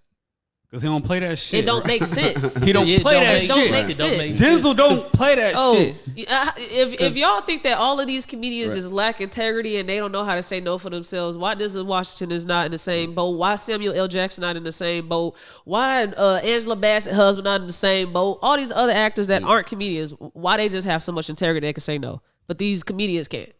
Because he don't play that shit. It don't make sense. He don't play that shit. It don't make sense. Denzel don't play that shit. If y'all think that all of these comedians just lack integrity and they don't know how to say no for themselves, why Denzel Washington is not in the same boat? Why Samuel L. Jackson not in the same boat? Why Angela Bassett husband not in the same boat? All these other actors that aren't comedians, why they just have so much integrity they can say no, but these comedians can't?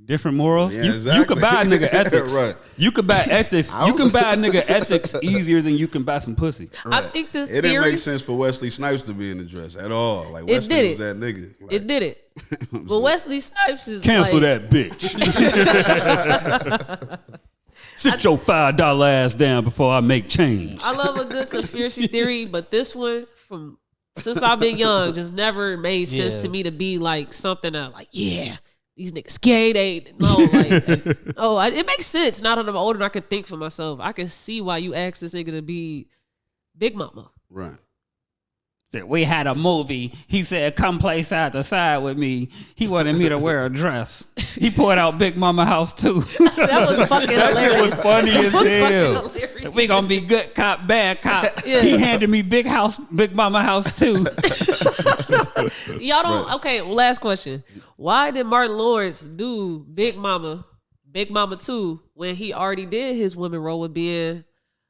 Different morals. Yeah, you could buy a nigga ethics. Right. You could buy ethics. You can buy a nigga ethics easier than you can buy some pussy. Right. I think this it didn't make sense for Wesley Snipes to be in the dress at all. Like Wesley was that nigga. Like, it did it. But Wesley Snipes is cancel that bitch. Sit your $5 ass down before I make change. I love a good conspiracy theory, but this one since I've been young just never made sense to me to be like something that like these niggas gay. It makes sense. Now that I'm older and I can think for myself, I can see why you asked this nigga to be Big Mama. Right. We had a movie. He said, come play side to side with me. He wanted me to wear a dress. He poured out Big Mama House too. That was fucking hilarious. That shit was funny as hell. We gonna be good cop, bad cop. Yeah. He handed me Big Mama House too. Y'all don't, okay, last question. Why did Martin Lawrence do Big Mama 2 when he already did his women role with being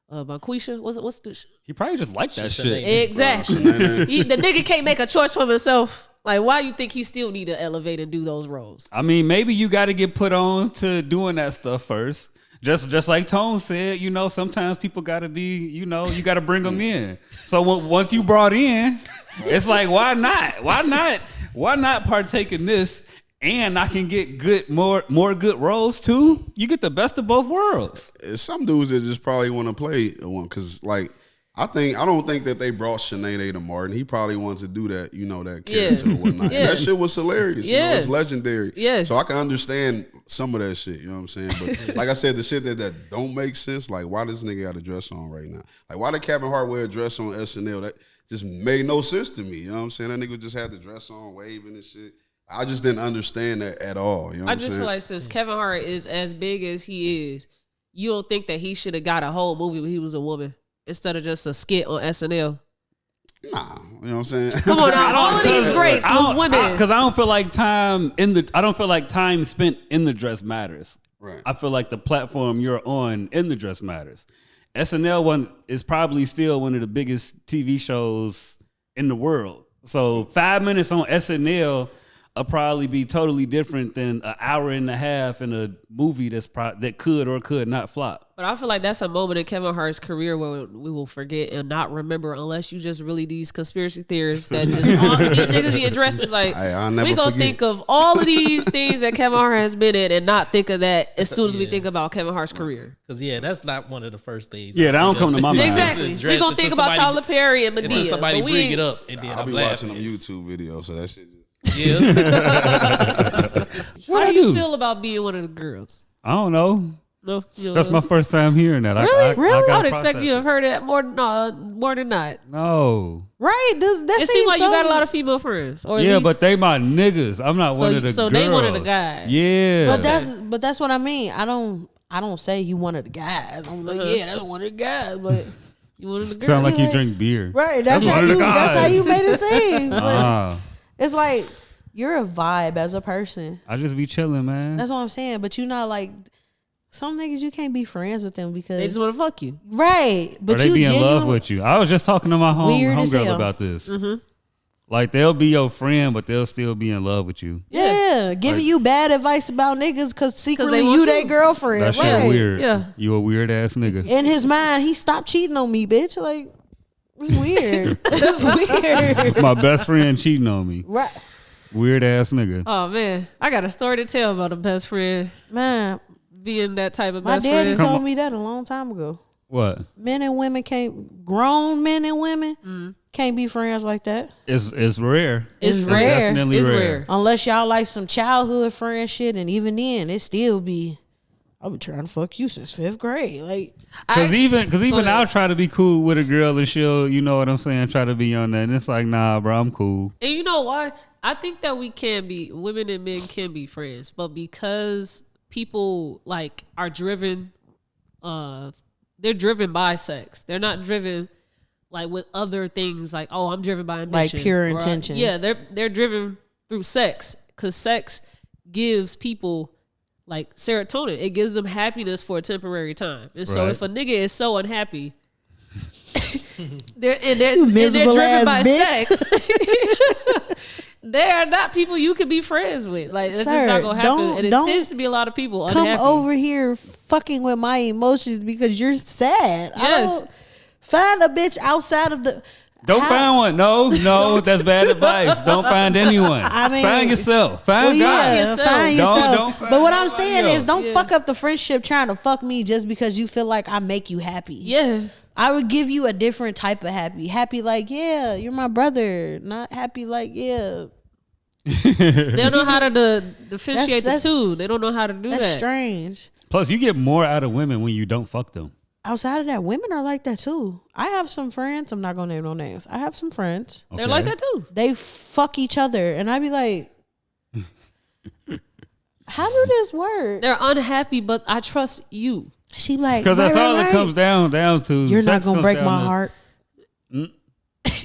Marquisha? What's the he probably just liked that shit. Exactly. The nigga can't make a choice for himself. Like, why you think he still need to elevate and do those roles? I mean, maybe you got to get put on to doing that stuff first. Just like Tone said, sometimes people got to be, you got to bring them in. So once you brought in, it's like, why not? Why not partake in this? And I can get more good roles too. You get the best of both worlds. Some dudes that just probably want to play one because, like, I don't think that they brought Sinead to Martin. He probably wanted to do that, that character or whatnot. Yeah. And that shit was hilarious. Yeah. It's legendary. Yes. So I can understand some of that shit, you know what I'm saying? But like I said, the shit that don't make sense, like why does this nigga got a dress on right now? Like why did Kevin Hart wear a dress on SNL? That just made no sense to me, you know what I'm saying? That nigga just had the dress on, waving and shit. I just didn't understand that at all, you know what I'm saying? I just feel like since Kevin Hart is as big as he is, you don't think that he should have got a whole movie when he was a woman instead of just a skit on SNL? Nah, you know what I'm saying? Come on, now, all of these greats was women. Because I don't feel like time spent in the dress matters. Right. I feel like the platform you're on in the dress matters. SNL is probably still one of the biggest TV shows in the world. So 5 minutes on SNL will probably be totally different than an hour and a half in a movie that could or could not flop. But I feel like that's a moment in Kevin Hart's career where we will forget and not remember unless you just really these conspiracy theorists that just all these niggas be addressed as like we gonna think of all of these things that Kevin Hart has been in and not think of that as soon as we think about Kevin Hart's career. Because that's not one of the first things. Yeah, that don't come to my mind. Exactly. We gonna think about Tyler Perry and Madea. Until somebody bring it up, and then I'll be watching them YouTube videos, so that shit. How do you feel about being one of the girls? I don't know. No, that's my first time hearing that. Really? I would expect you to have heard that more than not. No. Right? It seems like you got a lot of female friends. Or yeah, but they my niggas. I'm not one of the girls. So they one of the guys. Yeah. But that's what I mean. I don't say you one of the guys. I'm like, yeah, that's one of the guys, but you one of the girls. Sound like you drink beer. Right. That's how you made it seem. It's like you're a vibe as a person. I just be chilling, man. That's what I'm saying. But you're not like some niggas. You can't be friends with them because they just want to fuck you, right? But or they be in love with you. I was just talking to my homegirl about this. Mm-hmm. Like they'll be your friend, but they'll still be in love with you. Yeah, giving you bad advice about niggas because secretly you their girlfriend. That shit weird. Yeah, you a weird ass nigga. In his mind, he stopped cheating on me, bitch. Like it's weird. It's weird. My best friend cheating on me. Right. Weird ass nigga. Oh man, I got a story to tell about a best friend. Man, being that type of best friend. My daddy told me that a long time ago. What? Men and women grown men and women can't be friends like that. It's rare. It's rare. Definitely rare. Unless y'all like some childhood friend shit, and even then, it still be. I've been trying to fuck you since 5th grade. Like, Cause even I'll try to be cool with a girl and she'll, you know what I'm saying, try to be on that. And it's like, nah, bro, I'm cool. And you know why? I think that women and men can be friends, but because people like are driven, they're driven by sex. They're not driven like with other things like, oh, I'm driven by ambition. Like pure intention. Yeah, they're driven through sex because sex gives people like serotonin. It gives them happiness for a temporary time. And so if a nigga is so unhappy, they're driven by sex. They are not people you can be friends with. Like it's just not gonna happen. And it tends to be a lot of people unhappy. Come over here fucking with my emotions because you're sad. Yes. Find a bitch outside of the. Don't find one. No, that's bad advice. Don't find anyone. I mean, find yourself. Find God. Find yourself. Don't find but what I'm saying is, don't fuck up the friendship trying to fuck me just because you feel like I make you happy. Yeah. I would give you a different type of happy. Happy like, yeah, you're my brother. Not happy like, yeah. They don't know how to differentiate the two. They don't know how to do that. That's strange. Plus, you get more out of women when you don't fuck them. Outside of that, women are like that too. I have some friends. I'm not gonna name no names. I have some friends. Okay. They're like that too. They fuck each other, and I be like, "How do this work?" They're unhappy, but I trust you. She like because that's all it comes down to. You're not gonna break my heart.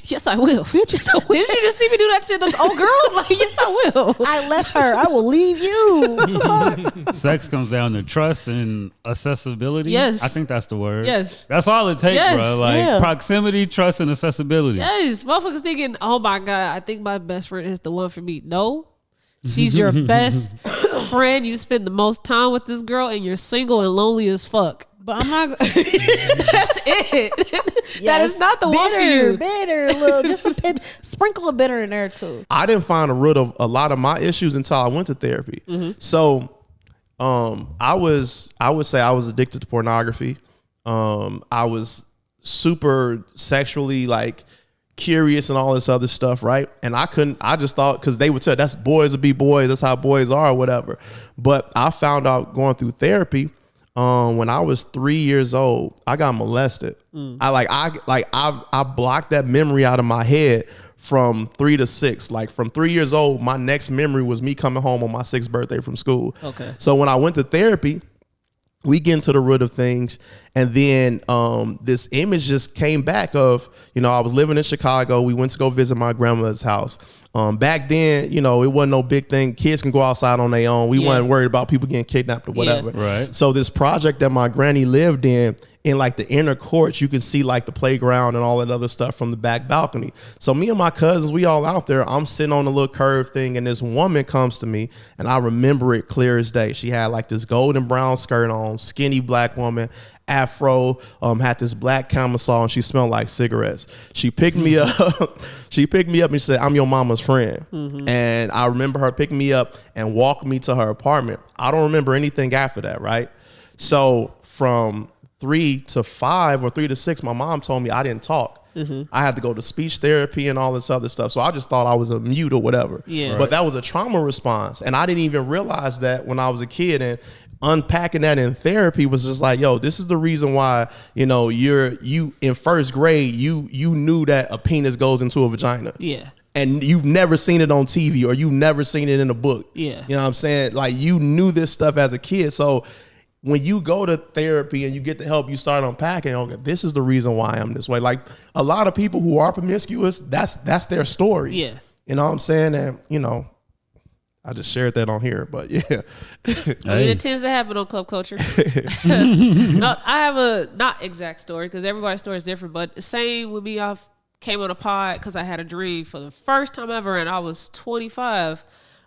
Yes, I will. Didn't you just see me do that to the old girl? Like, yes, I will. I left her. I will leave you. What the fuck? Sex comes down to trust and accessibility. Yes. I think that's the word. Yes. That's all it takes, bro. Like proximity, trust, and accessibility. Yes. Motherfuckers thinking, oh my God, I think my best friend is the one for me. No. She's your best friend. You spend the most time with this girl and you're single and lonely as fuck. But I'm not. That's it. Yes, that is not the one for you. Bitter, little, just a sprinkle of bitter in there too. I didn't find a root of a lot of my issues until I went to therapy. Mm-hmm. So, I would say I was addicted to pornography. I was super sexually like curious and all this other stuff, right? And I just thought, because they would tell that's boys will be boys, that's how boys are or whatever. But I found out going through therapy, when I was 3 years old, I got molested. I blocked that memory out of my head from 3 to 6. Like from 3 years old, my next memory was me coming home on my 6th birthday from school. Okay. So when I went to therapy, we get into the root of things, and then this image just came back of, I was living in Chicago. We went to go visit my grandmother's house. Back then, it wasn't no big thing. Kids can go outside on their own. We weren't worried about people getting kidnapped or whatever. Yeah. Right. So this project that my granny lived in like the inner courts, you can see like the playground and all that other stuff from the back balcony. So me and my cousins, we all out there. I'm sitting on a little curved thing, and this woman comes to me, and I remember it clear as day. She had like this golden brown skirt on, skinny black woman, afro, had this black camisole, and she smelled like cigarettes. She picked me up. She picked me up and she said, "I'm your mama's friend." And I remember her picking me up and walking me to her apartment. I don't remember anything after that, right? So from 3 to 5 or 3 to 6, my mom told me I didn't talk. I had to go to speech therapy and all this other stuff. So I just thought I was a mute or whatever. Yeah. Right. But that was a trauma response. And I didn't even realize that when I was a kid. And unpacking that in therapy was just like, yo, this is the reason why, you in first grade, you knew that a penis goes into a vagina. Yeah. And you've never seen it on TV, or you've never seen it in a book. Yeah. You know what I'm saying? Like, you knew this stuff as a kid. So when you go to therapy and you get the help, you start unpacking, okay, this is the reason why I'm this way. Like, a lot of people who are promiscuous, that's their story. Yeah. You know what I'm saying? And, I just shared that on here, but yeah. I mean, it tends to happen on Club Culture. No, I have a not exact story because everybody's story is different, but the same with me. I came on a pod because I had a dream for the first time ever, and I was 25,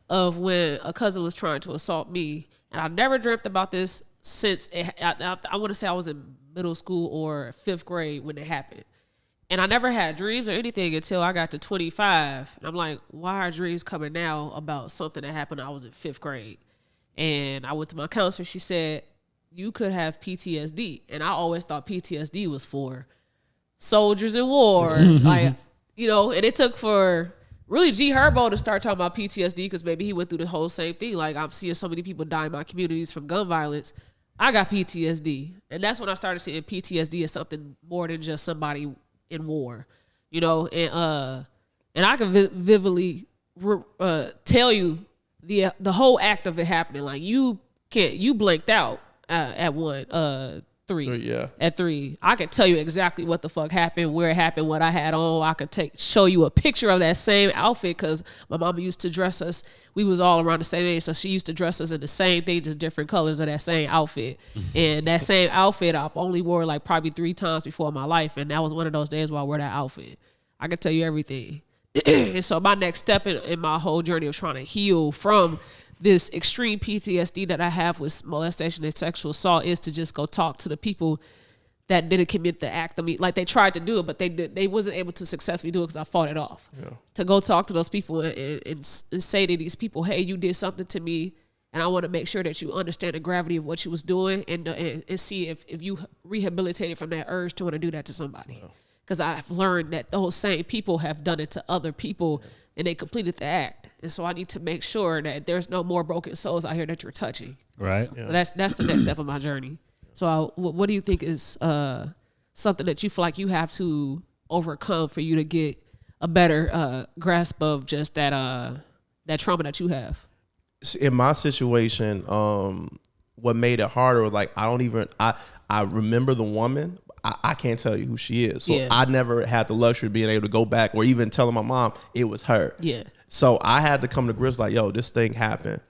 of when a cousin was trying to assault me. And I never dreamt about this since I want to say I was in middle school or 5th grade when it happened. And I never had dreams or anything until I got to 25. And I'm like, why are dreams coming now about something that happened when I was in 5th grade? And I went to my counselor. She said, you could have PTSD. And I always thought PTSD was for soldiers in war. And it took for really G Herbo to start talking about PTSD because maybe he went through the whole same thing. Like, I'm seeing so many people die in my communities from gun violence. I got PTSD. And that's when I started seeing PTSD as something more than just somebody in war, and I can vividly tell you the whole act of it happening. Like, you blanked out at 3. Yeah. At 3, I could tell you exactly what the fuck happened, where it happened, what I had on. I could show you a picture of that same outfit because my mama used to dress us. We was all around the same age, so she used to dress us in the same thing, just different colors of that same outfit. And that same outfit I've only wore like probably 3 times before in my life, and that was one of those days where I wore that outfit. I could tell you everything. And so my next step in my whole journey of trying to heal from this extreme PTSD that I have with molestation and sexual assault is to just go talk to the people that didn't commit the act of me. Like, they tried to do it, but they wasn't able to successfully do it because I fought it off. Yeah. To go talk to those people and say to these people, hey, you did something to me, and I want to make sure that you understand the gravity of what you was doing and see if you rehabilitated from that urge to want to do that to somebody. Because I've learned that those same people have done it to other people and they completed the act. And so I need to make sure that there's no more broken souls out here that you're touching. Right. Yeah. So that's the next step of my journey. So what do you think is something that you feel like you have to overcome for you to get a better grasp of just that trauma that you have? In my situation, what made it harder was like, I remember the woman. I can't tell you who she is. So I never had the luxury of being able to go back or even telling my mom it was her. Yeah. So I had to come to grips like, yo, this thing happened.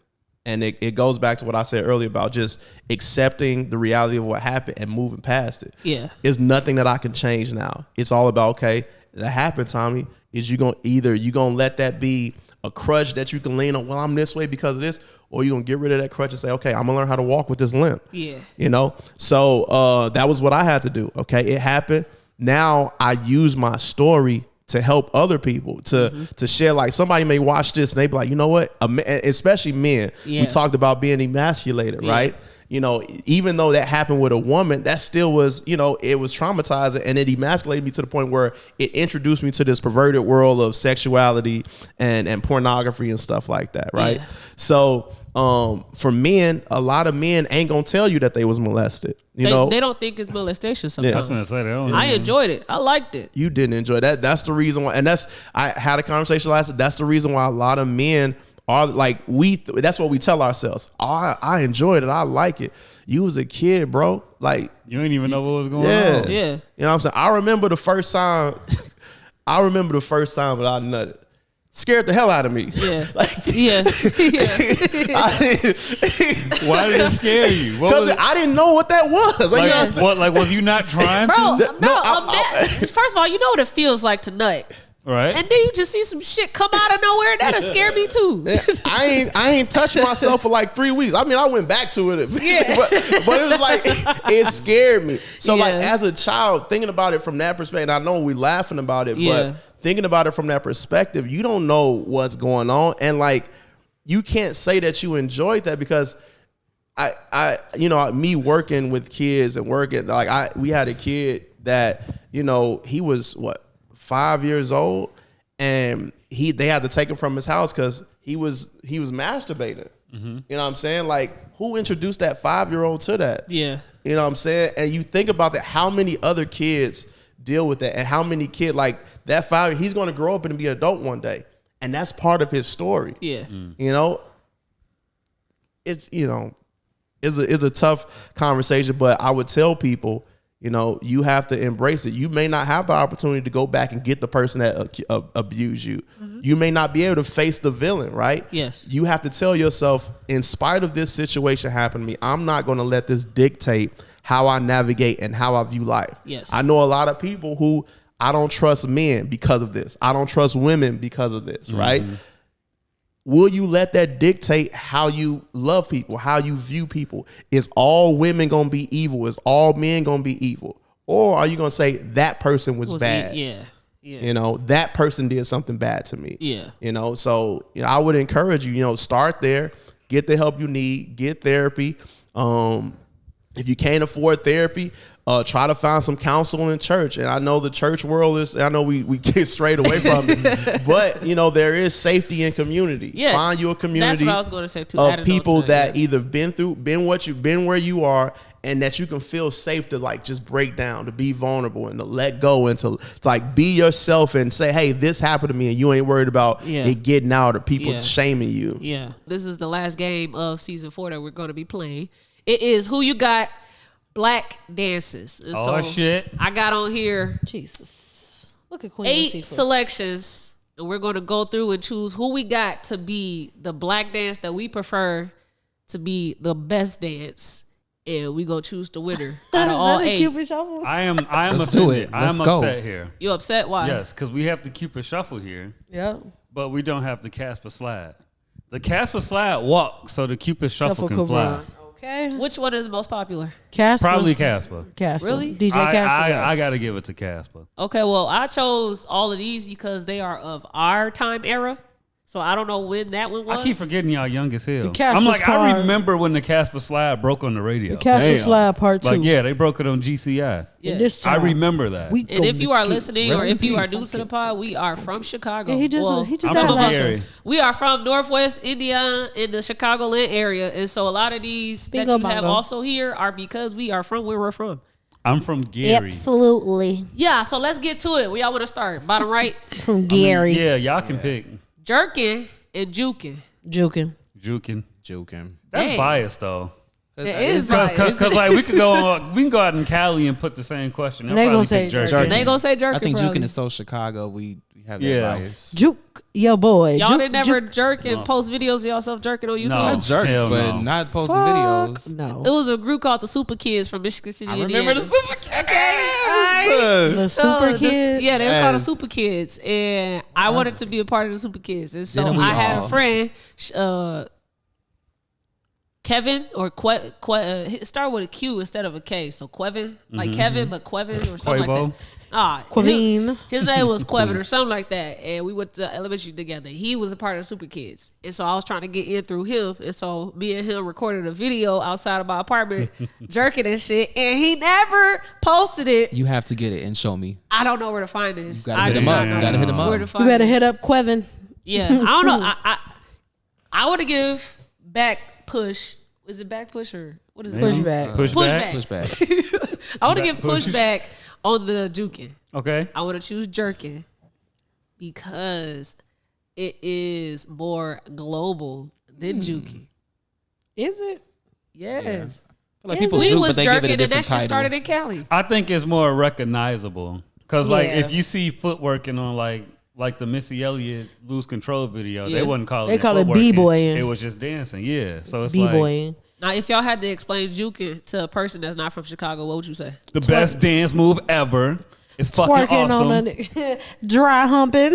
And it goes back to what I said earlier about just accepting the reality of what happened and moving past it. Yeah. It's nothing that I can change now. It's all about, okay, that happened, Tommie. Is you gonna let that be a crutch that you can lean on, well, I'm this way because of this, or you gonna get rid of that crutch and say, okay, I'm gonna learn how to walk with this limp. Yeah. So that was what I had to do. Okay, it happened. Now I use my story to help other people, to share. Like, somebody may watch this and they be like, you know what, especially men. Yeah. We talked about being emasculated, right? you know, even though that happened with a woman, that still was, you know, it was traumatizing, and it emasculated me to the point where it introduced me to this perverted world of sexuality and pornography and stuff like that, right? Yeah. So for men, a lot of men ain't gonna tell you that they was molested. You know, they don't think it's molestation sometimes. I was gonna say that. I enjoyed it. I liked it. You didn't enjoy that. That's the reason why, and I had a conversation last. That's the reason why a lot of men are like that's what we tell ourselves. I enjoyed it. I like it. You was a kid, bro. Like you didn't even know what was going on. Yeah. You know what I'm saying? I remember the first time. I remember the first time that I nutted. Scared the hell out of me. Yeah. Like, yeah. Why did it scare you? Because I didn't know what that was. Like, like, you know what? Like, was you not trying to? First of all, you know what it feels like to nut. Right. And then you just see some shit come out of nowhere. That'll scare me too. I ain't touched myself for like 3 weeks. I mean, I went back to it. Yeah. but it was like, it scared me. So like as a child, thinking about it from that perspective, I know we laughing about it, but thinking about it from that perspective, you don't know what's going on. And like, you can't say that you enjoyed that because I you know, me working with kids and working, like we had a kid that, you know, he was 5 years old, and they had to take him from his house because he was masturbating. Mm-hmm. You know what I'm saying? Like, who introduced that 5-year-old to that? Yeah. You know what I'm saying? And you think about that, how many other kids deal with that, and how many kids like that 5, he's going to grow up and be an adult one day, and that's part of his story. Yeah. You know, it's a tough conversation, but I would tell people, you know, you have to embrace it. You may not have the opportunity to go back and get the person that abused you. Mm-hmm. You may not be able to face the villain, right? Yes. You have to tell yourself, in spite of this situation happening to me, I'm not going to let this dictate how I navigate and how I view life. Yes. I know a lot of people who I don't trust men because of this. I don't trust women because of this, mm-hmm. right? Will you let that dictate how you love people, how you view people? Is all women going to be evil? Is all men going to be evil? Or are you going to say that person was bad? Yeah. You know, that person did something bad to me. Yeah. You know, so you know, I would encourage you, you know, start there, get the help you need, get therapy. If you can't afford therapy, try to find some counsel in church. And I know the church world I know we get straight away from it, but you know, there is safety in community. Yeah. Find you a community. That's what I was going to say too. Of people that either been where you are, and that you can feel safe to like just break down, to be vulnerable and to let go and to like be yourself and say, hey, this happened to me, and you ain't worried about it getting out or people shaming you. Yeah. This is the last game of season 4 that we're going to be playing. It is Who You Got Black Dances. And so shit. I got on here Jesus. Look at Queen 8 selections, and we're going to go through and choose who we got to be the black dance that we prefer to be the best dance. And we go choose the winner out of all 8. I am Let's offended. do it. I am Let's go. upset here. You upset? Why? Yes, because we have to Cupid Shuffle here. Yeah. But we don't have the Casper Slide. The Casper Slide walks so the Cupid Shuffle can fly. Run. Okay. Which one is the most popular? Casper. Probably Casper. Casper. Really? DJ Casper. I got to give it to Casper. Okay, well, I chose all of these because they are of our time era. So I don't know when that one was. I keep forgetting y'all young as hell. I'm like, I remember when the Casper Slide broke on the radio. The Casper Slide Part 2. Like, yeah, they broke it on GCI. Yeah. This time, I remember that. And if you are listening or if you are new to the pod, we are from Chicago. Yeah, he just I'm from Gary. We are from Northwest Indiana in the Chicagoland area. And so a lot of these that you have also here are because we are from where we're from. I'm from Gary. Absolutely. Yeah, so let's get to it. Where y'all want to start? Bottom right? From Gary. Yeah, y'all can pick. Jerking and juking. Juking. That's biased though. It is biased. Because like we can go out in Cali and put the same question. They gonna say jerking. They gonna say jerking. I think probably. juking is so Chicago. We have that bias. Juke, your boy. Y'all didn't never jerk and post videos of yourself jerking on YouTube? No, not jerks, but not posting videos. No. It was a group called the Super Kids from Michigan City, I remember the Super Kids. The Super Kids. Yeah, they were called the Super Kids. And I wanted to be a part of the Super Kids. And so I had a friend, Kevin, or start with a Q instead of a K. So Quevin, like Kevin, but Quevin or something like that. Quavine. His name was Quevin or something like that. And we went to elementary together. He was a part of Super Kids. And so I was trying to get in through him. And so me and him recorded a video outside of my apartment, jerking and shit. And he never posted it. You have to get it and show me. I don't know where to find this. You gotta hit him up. You gotta hit him up. You better hit up Quevin. Yeah. I don't know. I want to give back push. Is it back push or what is it? Pushback. Pushback. I want to give pushback on the juking. Okay. I want to choose jerking because it is more global than juking. Is it? Yes. Like people we juke, was but they give it a jerking and that different shit title. started in Cali. I think it's more recognizable because, like, Yeah. if you see footworking on like the Missy Elliott Lose Control video, Yeah. they wasn't calling They it call it footworking. b-boying. It was just dancing. Yeah. So it's like B-boying. Now, if y'all had to explain juking to a person that's not from Chicago, what would you say? the best dance move ever. It's fucking Twerking awesome. on a dry humping.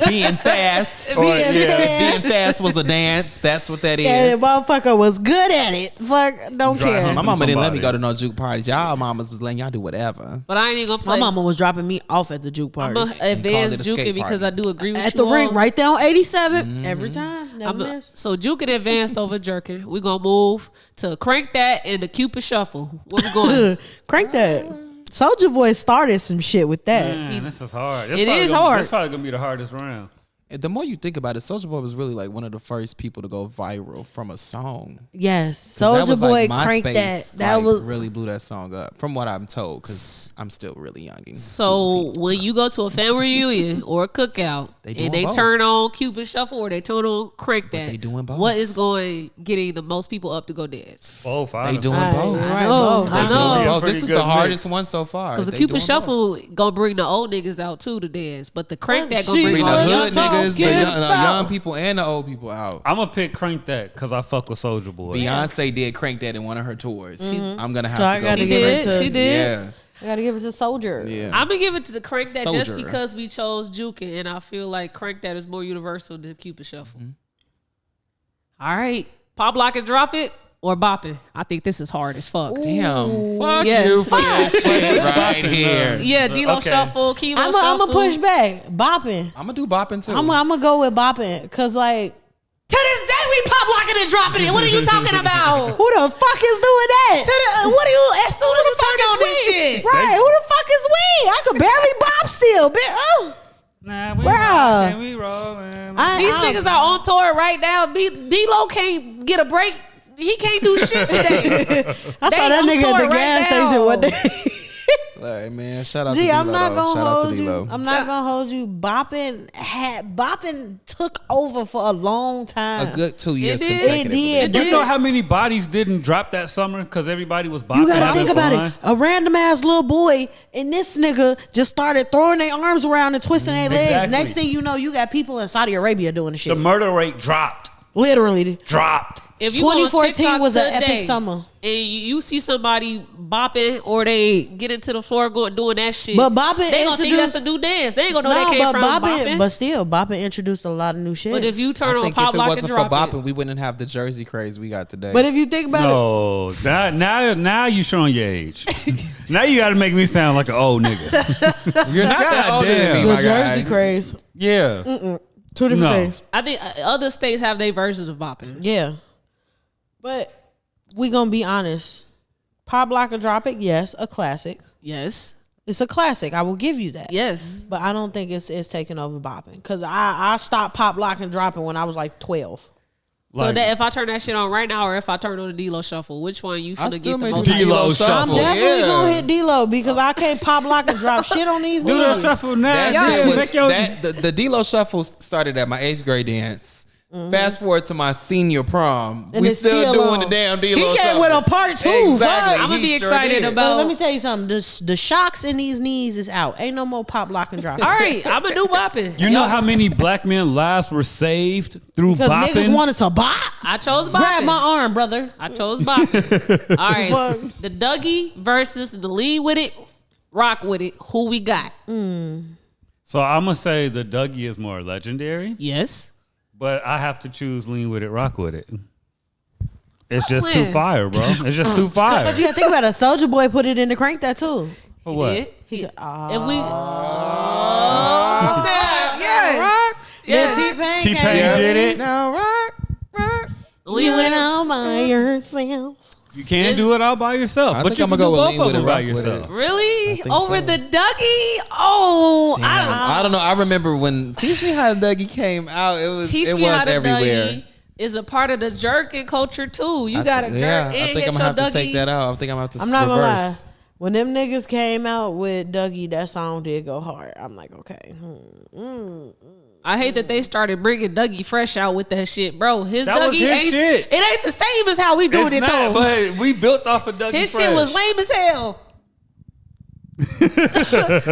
Being fast. Being Being fast was a dance. That's what that is. And the motherfucker was good at it. Fuck, don't Dry care. humping. My mama didn't let me Somebody. go to no juke parties. Y'all mamas was letting y'all do whatever. But I ain't even gonna My play. mama was dropping me off at the juke I'm party. gonna advance it a skate juking because party. I do agree with At you the all. ring, right there on 87. Every time. Never miss. So juking advanced over jerking. We're gonna move to crank that and the Cupid shuffle. Where we going? Crank that. Soldier Boy started some shit with that. Man, this is hard. It is hard. This probably gonna be the hardest round. The more you think about it, Soulja Boy was really like one of the first people to go viral from a song. Yes, 'Cause that Soldier was, Boy like, cranked MySpace, that. That like, was really blew that song up, from what I'm told, because I'm still really young. So when you go to a family reunion or a cookout They doing and they both. turn on Cupid Shuffle or they turn on Crank That, they doing both. what is getting the most people up to go dance? Both. They doing I both. know, I They doing know. both. Pretty This is good the hardest mix. one so far. Because the They Cupid doing Shuffle gonna bring the old niggas out too to dance, but the Crank That gonna She bring Bring all the the hood young niggas, the talking young, young people, and the old people out. I'm gonna pick Crank That because I fuck with Soulja Boy. Beyonce did crank that in one of her tours. I'm gonna have So I to go. gotta with give that. it to- She did. Yeah, I gotta give it to Soldier. yeah. I'm gonna give it to the Crank That just Soldier. because we chose Jukin, and I feel like Crank That is more universal than Cupid Shuffle. All right, pop, lock, and drop it or bop it. I think this is hard as fuck. Damn, fuck Yes. you for this shit right here. Yeah, D-Lo Okay. Shuffle, Kilo I'm Shuffle. gonna push back. Bopping. I'm gonna do bopping too. I'm gonna go with bopping. Cause like, To this day, we pop locking and dropping it. What are you talking about? who the fuck is doing that? What are you? As soon as you turn on this shit, Right, who the fuck is we? I could barely bop still, bitch. Oh. Nah, we Bruh. rollin', we rollin'. these niggas are on tour right now. D-Lo can't get a break. He can't do shit today. I saw that nigga at the gas station one day. All right, man. Shout out Gee, to D-Lo. I'm not though. gonna Shout out to hold you. D-Lo. I'm not gonna hold you. Bopping took over for a long time. A good 2 years It did. consecutively. It did. You know how many bodies didn't drop that summer because everybody was bopping? You gotta out think this about line? it. A random ass little boy and this nigga just started throwing their arms around and twisting their legs. Exactly. Next thing you know, you got people in Saudi Arabia doing the shit. The murder rate dropped. Literally. If you go on 2014 TikTok was an today epic summer. and you see somebody bopping or they get into the floor doing that shit, But bopping they gonna think that's introduced- a new dance. They ain't gonna know that came from bopping. But still, bopping introduced a lot of new shit. But if you turn I on think pop, if it lock, and wasn't for drop bopping, it, we wouldn't have the Jersey craze we got today. But if you think about No, now you showing your age. Now you got to make me sound like an old nigga. You're not that older than me, the my Jersey guy. craze, Yeah. two different No. things. I think other states have their versions of bopping. Yeah. But we gonna be honest. Pop, lock, and drop it. Yes, a classic. Yes, It's a classic. I will give you that. yes. But I don't think it's taking over bopping because I stopped pop, lock, and dropping when I was like 12. So Like- that if I turn that shit on right now, or if I turn on the D-Lo Shuffle, which one you I finna still get the make most? the D-Lo D-Lo shuffle. I'm shuffle. definitely Yeah. gonna hit D-Lo because I can't pop, lock, and drop shit on these Do the niggas. shuffle now. That Yeah, shit was make your- the D-Lo shuffle started at my 8th grade dance. Fast forward to my senior prom, And we it's still doing on. the damn D-Lo He shuffle. came with a part two. Exactly. Fuck. I'ma He be sure excited did. about- But let me tell you something. The shocks in these knees is out. Ain't no more pop, lock, and drop. All right, I'm a new bopping. You know how many black men lives were saved through Because bopping? niggas wanted to bop. I chose bopping. Grab my arm, brother. I chose bopping. All right, Fuck. the Dougie versus the lean with it, rock with it. Who we got? So I'm gonna say the Dougie is more legendary, Yes. but I have to choose lean with it, rock with it. It's just playing. too fire, bro. It's just too fire. But you gotta think about it. Soldier Boy put it in the crank that too. For what? did. He said, If we, yes. T-Pain did it. Now rock. we went all by yourself. You can't do it all by yourself. I But think you I'm can gonna do go with both Lean of with them it, by Rock with it. yourself. Really? think Over so. the Dougie? Oh, I don't know. I remember when Teach Me How to Dougie came out. It was everywhere. Dougie is a part of the jerking culture too. You got to jerk and I think get I'm your gonna have to Dougie. take that out. I think I'm gonna have to I'm not gonna lie. reverse. When them niggas came out with Dougie, that song did go hard. I'm like, okay. I hate that they started bringing Dougie Fresh out with that shit, bro. His That was Dougie his ain't shit. It ain't the same as how we doing It's it not, though. but we built off of Dougie His Fresh. shit was lame as hell.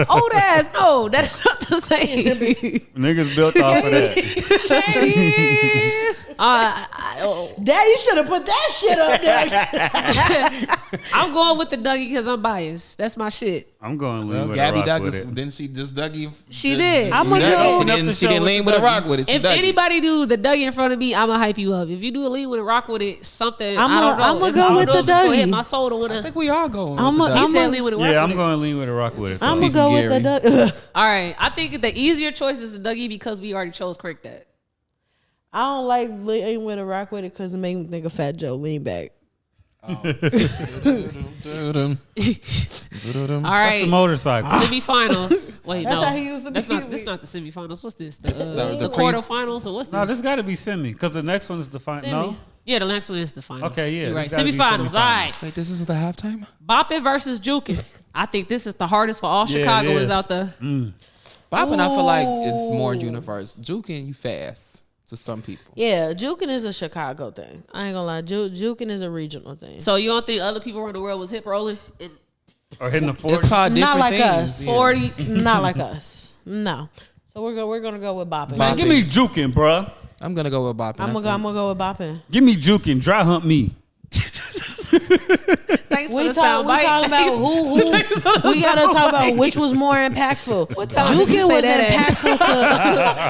Old ass, no, that is not the same. Niggas built off of that. Dad, you should have put that shit up there. I'm going with the Dougie because I'm biased. That's my shit. I'm going lean Well, with Gabby a rock Douglas, with it. didn't she just Dougie? She did. I'm gonna go. She didn't lean with a rock with it. She If Dougie. anybody do the Dougie in front of me, I'ma hype you up. If you do a lean with a rock with it, something I don't know. I'ma If- go I don't with know the if it's gonna hit Dougie. my soul to wanna. I think we all going. I'm with the He Dougie. said lean with a rock Yeah, I'm with it. going lean with a rock with it. I'm gonna Stephen go with the Dougie. All right, I think the easier choice is the Dougie because we already chose Crank That. I don't like lean with a rock with it because it make me think of Fat Joe. Lean back. All That's right, the motorcycle. semifinals. Wait, That's no, how he used to that's be. not. That's not the semifinals. What's this? the The quarterfinals or what's this? No, this got to be semi because the next one is the final. No, Yeah, the next one is the finals. Okay, yeah, You're right. this gotta be Semifinals. All right, Wait, this is the halftime? Boppin' versus Jukin'. I think this is the hardest for all Yeah, it Chicagoans is. out there. Bopping, I feel like it's more universe. Juking, you fast to some people. Yeah, juking is a Chicago thing. I ain't gonna lie. Juking is a regional thing. So you don't think other people around the world was hip rolling? or hitting the 40. It's called different Not like things. us. Yeah. 40, not like us. No. So we're gonna go with bopping. Man, give me juking, bruh. I'm gonna go with bopping. I'm gonna go with bopping. Give me juking. Dry hump me. Thanks for We the talking soundbite. about who. We gotta talk about which was more impactful. What time did you Juking say was that at?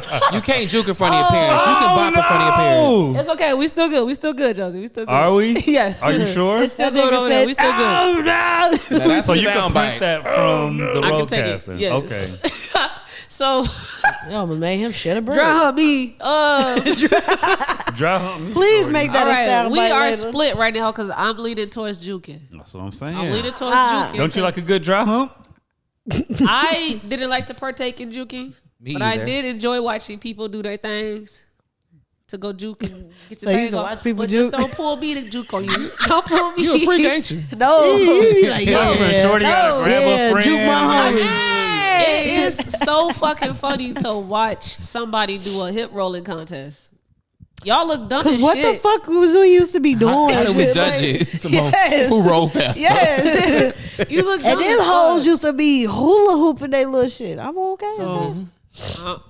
impactful to. You can't juke in front of your parents. You can bop in front of your parents. It's okay. We still good. We still good, Josie. We still good. Are we? Yes. Are you sure? It's still That good nigga over there. said, We still good. "Oh no!" Now, that's So the you can sound print bite. that from the I can take it, roadcaster. yes. Okay. So, Yo, made him shit a break. dry hump me. Dry hump me. Please make that All a right, sound we bite are later. split right now because I'm leaning towards juking. That's what I'm saying. I'm leaning towards Ah. juking. Don't you like a good dry hump? I didn't like to partake in juking, Me but either. I did enjoy watching people do their things to go juke and get your So you thing used to on. watch people But just juke? don't pull me to juke on you. Don't pull me. You a freak, ain't you? No. Like, That's when Shorty gotta No. grab Yeah, a friend. juke my homie. It is so fucking funny to watch somebody do a hip rolling contest. Y'all look dumb as Cause what shit. the fuck was we used to be doing? How do we Like, judge it? Tomorrow? Yes. Who roll faster? Yes. You look dumb And them as hoes fuck. used to be hula hooping they little shit. I'm okay. So,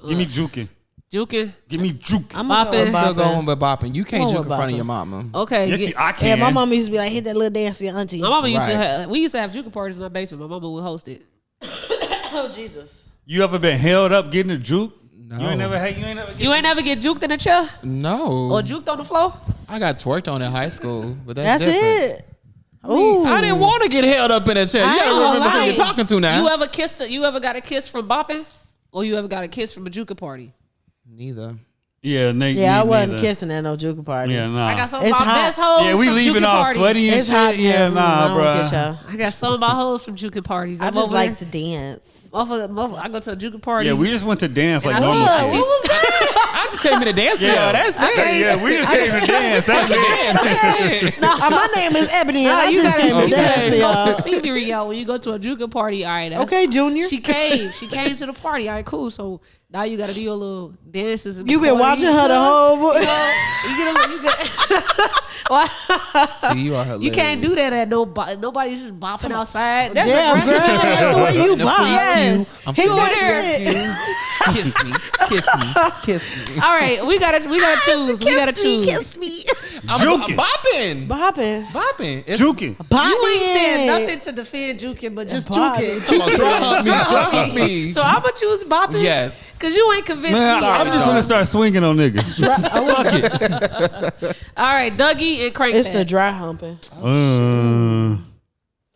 Give me juking. juking. Give me juke. I'm bopping. gonna I'm go still with going with bopping. You can't Going juke with in front of bopping. your mama. Okay. Yes, get- I Yeah, can. my mama used to be like, hit that little dance to your auntie. my mama used to Right. have, we used to have juking parties in our basement. My mama would host it. Oh Jesus. You ever been held up getting a juke? No. You ain't never had. You ain't never. You ain't never get juked in a chair No. or juked on the floor? I got twerked on in high school, but that's That's different. it. I mean, I didn't want to get held up in a chair. You I gotta ain't gonna remember who lie. you're talking to now. You ever got a kiss from bopping? Or you ever got a kiss from a juke party? Neither. Yeah, Nate. Yeah, I me wasn't neither. kissing at no juke party. Yeah, nah. I got some of It's my hot. best hoes Yeah, we from leaving juking all parties. sweaty and It's shit. hot. Yeah, I nah, don't kiss bro. y'all. I got some of my hoes from juking parties. I I'm just over like there. to dance. Motherfucker, I go to a juking party. Yeah, we just went to dance like And I normal. see- people. I just came in to dance for Yeah. y'all. That's it. Yeah, we just came to dance. That's it. That's it. My name is Ebony, and Nah, I you just came gotta to dance, scope y'all. the scenery out when you go to a juking party. All right, that's- Okay, Junior. She came to the party. All right, cool. So now you got to do your little dances. In the You been corner. watching her the whole. You get a, you get, See, you are hilarious. You can't do that at nobody. Nobody's just bopping outside. That's Damn, girl, aggressive. that's the way you bop. Yes. I'm Hit feeling that it. shit. Kiss me. Kiss me. Kiss me. All right, we gotta choose. We gotta choose. Kiss me. I'm Juking. bopping. Bopping. Bopping. It's Juking. Bopping. You ain't saying nothing to defend juking, but just juking. Come on, dry hump me. Dry hump me. So I'm gonna choose bopping. Yes. Cause you ain't convinced Man, me. I'm just gonna start swinging on niggas. Fuck it. All right, Dougie and Crank It's That. the dry humping.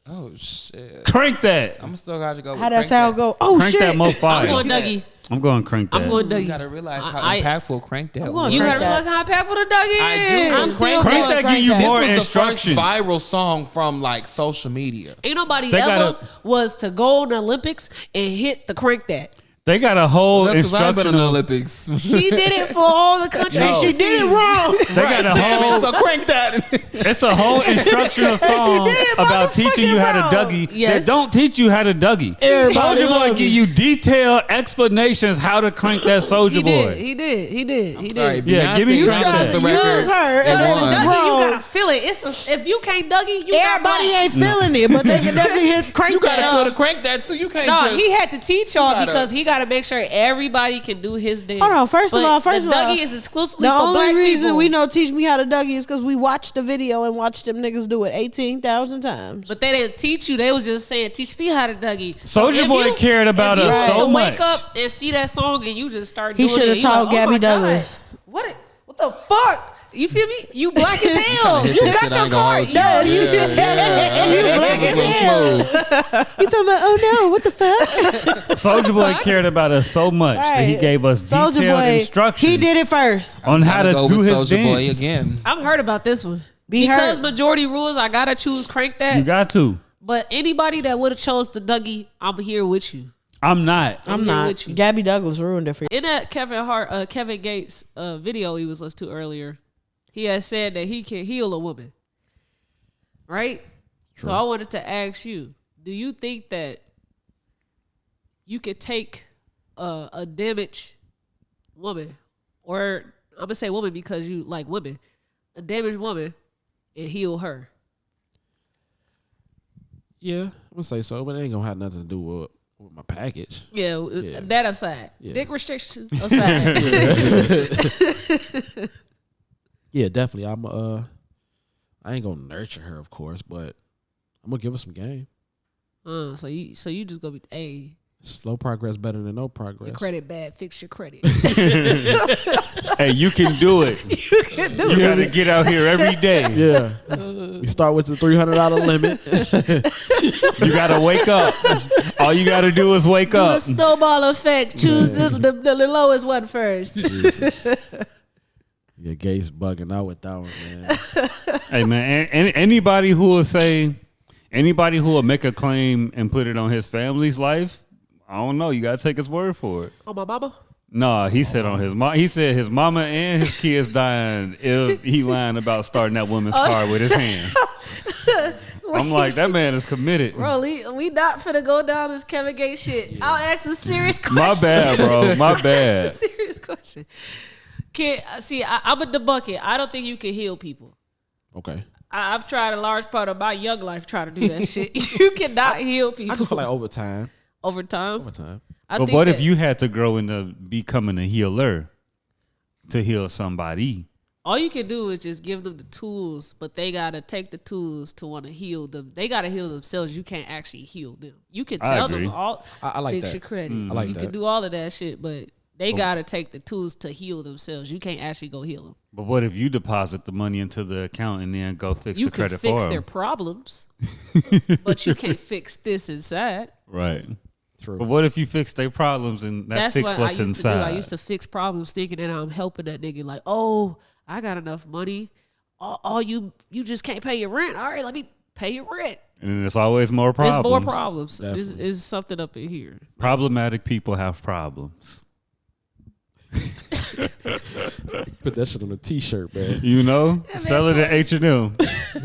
Oh shit! Crank that. I'm still got to go. How that sound go? Oh crank shit! That mo fire. I'm going Dougie. I'm going crank that. I'm going Dougie. You gotta realize how impactful crank that was. You gotta realize how impactful the Dougie is. I do. I'm still crank that give you more this was instructions. the first viral song from like social media. Ain't nobody ever was to go on the Olympics and hit the crank that. They got a whole I've been in the instructional. Olympics. She did it for all the countries. No. She did it wrong. They got a whole. So crank that. It's a whole instructional song about teaching you how to Dougie. Yes. That don't teach you how to Dougie. Soulja Boy give you detailed explanations how to crank that Soulja Boy. He did. I'm sorry, Yeah, give me You crank tried that. to use her, and it was Dougie, wrong. you gotta feel it. If you can't Dougie, you Everybody got ain't feeling it, but they can definitely hit crank You gotta that. feel to crank that too. You can't No, just. he had to teach y'all gotta- because he got to make sure everybody can do his dance. Hold on, first of all, Dougie is exclusively the for only black reason people. we know Teach Me How to Dougie is because we watched the video and watched them niggas do it 18,000 times. But they didn't teach you. They was just saying, teach me how to Dougie. Soulja Boy cared about if you us was so to much. wake up and see that song and you just start He doing it. should have you taught like, Gabby oh my God, Douglas. What the fuck? You feel me? You black as hell. You got your card. No, you just had you black as hell. You talking about, oh no, what the fuck? Soulja Boy cared about us so much that he gave us Soulja detailed Boy, instructions. he did it first. On how to go do with his Soulja Boy dance. again. I'm hurt about this one. Because majority rules, I gotta choose crank that. You got to. But anybody that would have chose the Dougie, I'm here with you. I'm not. I'm here not. with you. Gabby Douglas ruined it for you. In that Kevin Gates video he was listening to earlier, he had said that he can heal a woman. Right? True. So I wanted to ask you, do you think that you could take a damaged woman, or I'm going to say woman because you like women, a damaged woman, and heal her? Yeah, I'm gonna say so, but it ain't gonna have nothing to do with my package. Yeah, that aside. Yeah. Dick restriction aside. Yeah, definitely. I ain't gonna nurture her, of course, but I'm gonna give her some game. So you just gonna be Slow progress better than no progress. your credit bad, fix your credit. Hey, you can do it. You gotta get out here every day. Yeah. We start with the $300 limit. You gotta wake up. All you gotta do is wake Do up. a snowball effect. Choose the lowest one first. Jesus. Yeah, Gates bugging out with that one, man. Hey man, anybody who will make a claim and put it on his family's life, I don't know. You gotta take his word for it. Oh, my mama? No, he said on his mom. He said his mama and his kids dying if he lying about starting that woman's car with his hands. I'm like, that man is committed. Bro, we not finna go down this Kevin Gates shit. Yeah. I'll ask a serious question. My bad, bro. My bad. That's a serious question. I'm a debunk it. I don't think you can heal people. Okay. I've tried a large part of my young life trying to do that shit. You cannot heal people. I just feel like over time. Over time? But what if you had to grow into becoming a healer to heal somebody? All you can do is just give them the tools, but they got to take the tools to want to heal them. They got to heal themselves. You can't actually heal them. You can tell them all, I like fix that. your credit. I like you that. can do all of that shit, but they got to take the tools to heal themselves. You can't actually go heal them. But what if you deposit the money into the account and then go fix You the can credit for them? fix their problems, but you can't fix this inside. Right. True. But what if you fix their problems and That's fix what what's I used inside? to do. I used to fix problems thinking that I'm helping that nigga. Like, oh, I got enough money. All you just can't pay your rent. All right, let me pay your rent. And it's always more problems. There's more problems. There's something up in here. Problematic people have problems. Put that shit on a t-shirt, man. You know? Sell it at H&M.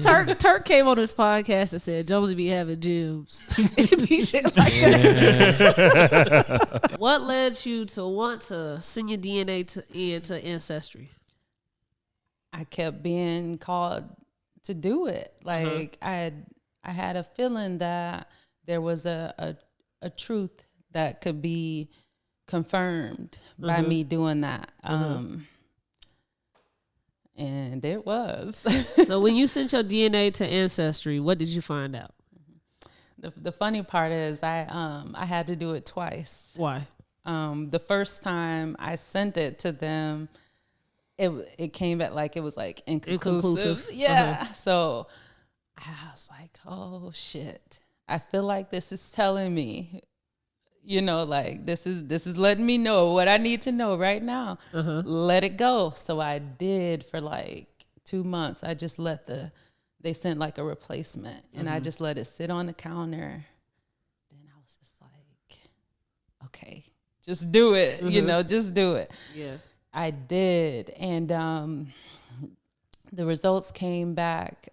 Turk came on this podcast and said Jonesy be having gyms. It be shit like that. What led you to want to send your DNA into Ancestry? I kept being called to do it. Like I had a feeling that there was a truth that could be confirmed by me doing that. And it was. So when you sent your DNA to Ancestry, what did you find out? The funny part is I had to do it twice. Why? The first time I sent it to them, it came back like it was like inconclusive. Yeah. So I was like, oh shit. I feel like this is telling me, you know, like this is letting me know what I need to know right now. Let it go. So I did for like 2 months. I just they sent like a replacement and I just let it sit on the counter. Then I was just like, okay, just do it, you know, just do it. Yeah. I did. And the results came back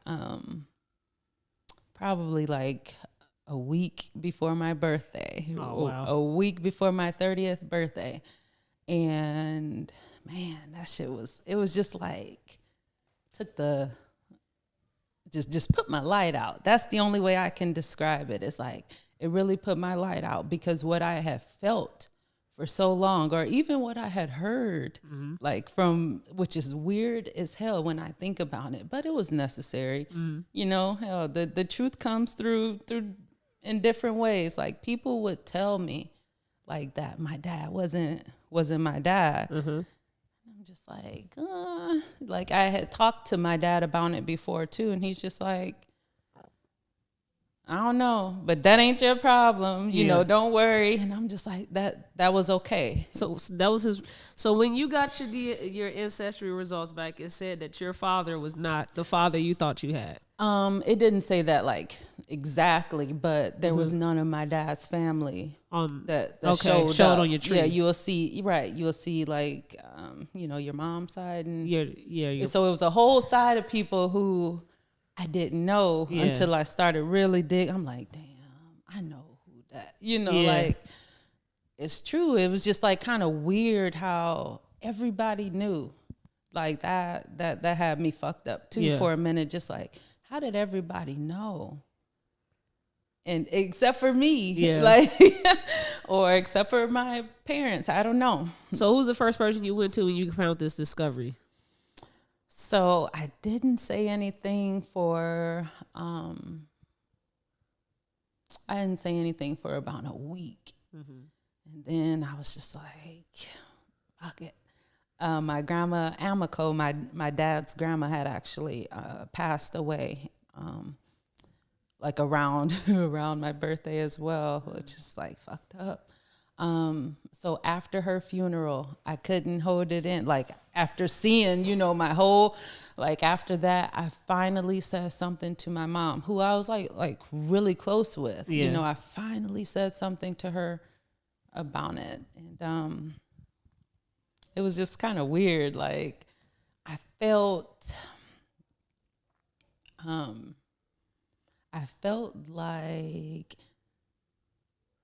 probably like a week before my birthday. Oh, wow. A week before my 30th birthday. And man, that shit it was just like, took the, just put my light out. That's the only way I can describe it. It's like, it really put my light out because what I have felt for so long, or even what I had heard, like from, which is weird as hell when I think about it, but it was necessary. You know, hell, the truth comes through in different ways. Like people would tell me like that my dad wasn't my dad. I'm just like I had talked to my dad about it before too, and he's just like, I don't know, but that ain't your problem. You know, don't worry. And I'm just like, that was okay. So that was his. So when you got your ancestry results back, it said that your father was not the father you thought you had. It didn't say that like exactly, but there was none of my dad's family that showed up. On your tree. Yeah, you'll see. Right, you'll see like you know, your mom's side and so it was a whole side of people who I didn't know until I started really dig. I'm like, damn, I know who that. You know, like it's true. It was just like kind of weird how everybody knew. Like that had me fucked up too for a minute. Just like, how did everybody know? And except for me, like, or except for my parents, I don't know. So who's the first person you went to when you found this discovery? So I didn't say anything for I didn't say anything for about a week. And then I was just like, fuck it. My grandma Amico, my dad's grandma, had actually passed away like around my birthday as well, which is like fucked up. So after her funeral, I couldn't hold it in. Like after seeing, you know, my whole, like after that, I finally said something to my mom, who I was like really close with. You know, I finally said something to her about it. And it was just kind of weird. Like I felt like